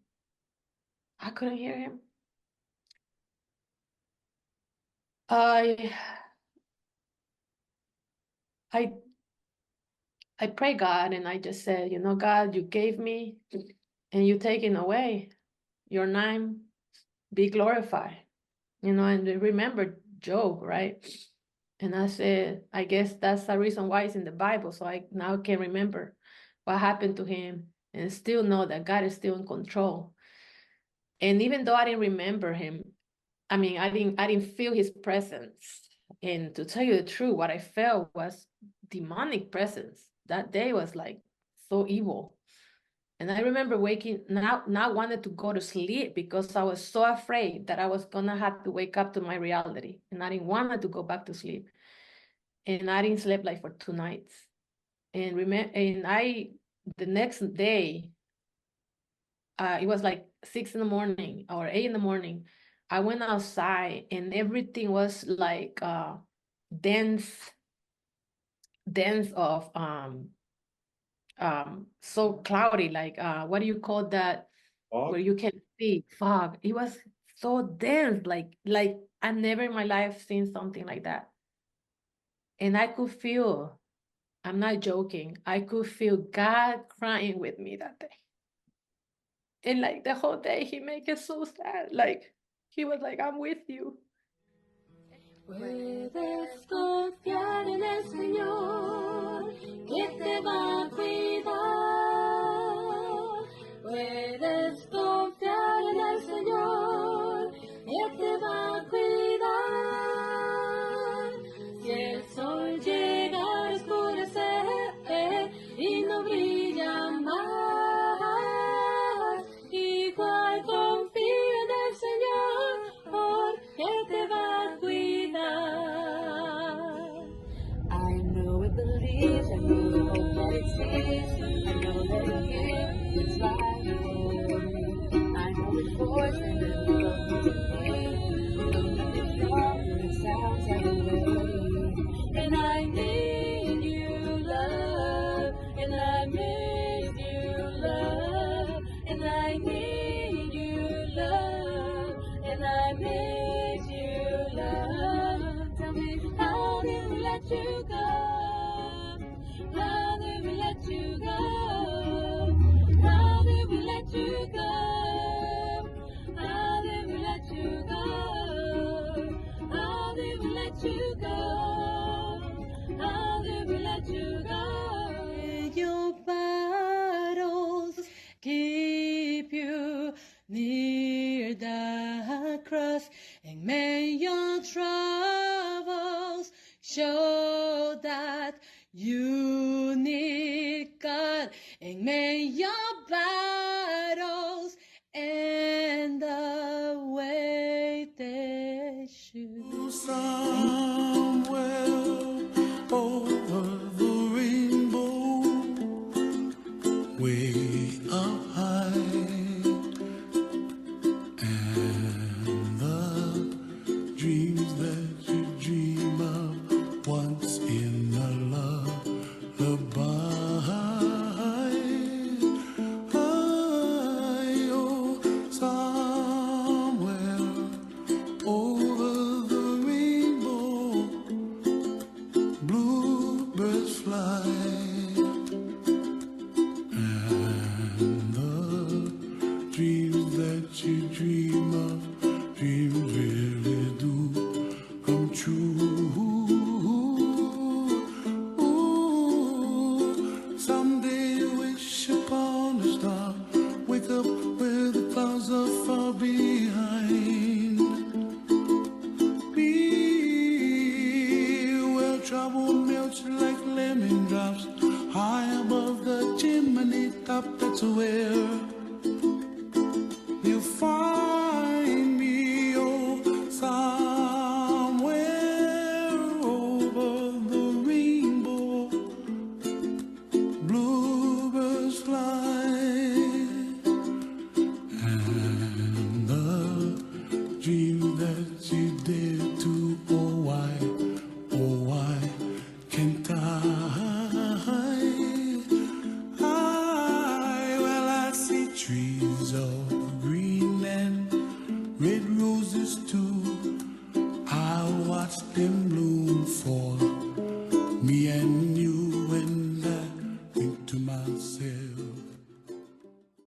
S1: I couldn't hear him. I pray God and I just said, God, you gave me and you taken away. Your name be glorified. And remember Job, right? And I said, I guess that's the reason why it's in the Bible. So I now can remember what happened to him and still know that God is still in control. And even though I didn't remember him, I didn't feel his presence. And to tell you the truth, what I felt was demonic presence. That day was like so evil. And I remember waking, not wanted to go to sleep because I was so afraid that I was gonna have to wake up to my reality. And I didn't want to go back to sleep. And I didn't sleep like for 2 nights. And the next day, it was like 6 in the morning or 8 in the morning. I went outside and everything was like dense of so cloudy, like what do you call that?
S2: Fog?
S1: Where you can see fog. It was so dense, like I never in my life seen something like that. And I could feel, I'm not joking, I could feel God crying with me that day. And like the whole day he made it so sad. Like he was like, I'm with you.
S4: Puedes confiar en el Señor, que te va a cuidar. Puedes confiar en el Señor, que te va a cuidar. Si el sol llega a oscurecer y no brilla más, igual confía en el Señor, porque te va a cuidar. I know it believes, I know the hope that it sees, I know that it gives its life for me. I know its voice and I know it from the dark and it sounds like a melody. And I need you, love, and I miss you, love, and I need you, love, and I miss you, love. Tell me, how did we let you go? How did we let you go? How did we let you go? How did we let you go? How did we let you go? How did we let you go? May your battles keep you near the cross, and may your troubles show that you need God, and may your battles end the way they should.
S5: Somewhere over the rainbow, way up high, and the dreams that you dream of once in a lullaby. Oh, somewhere over the rainbow, bluebirds fly, and star. Wake up where the clouds are far behind. Be where trouble melts like lemon drops. High above the chimney top, that's where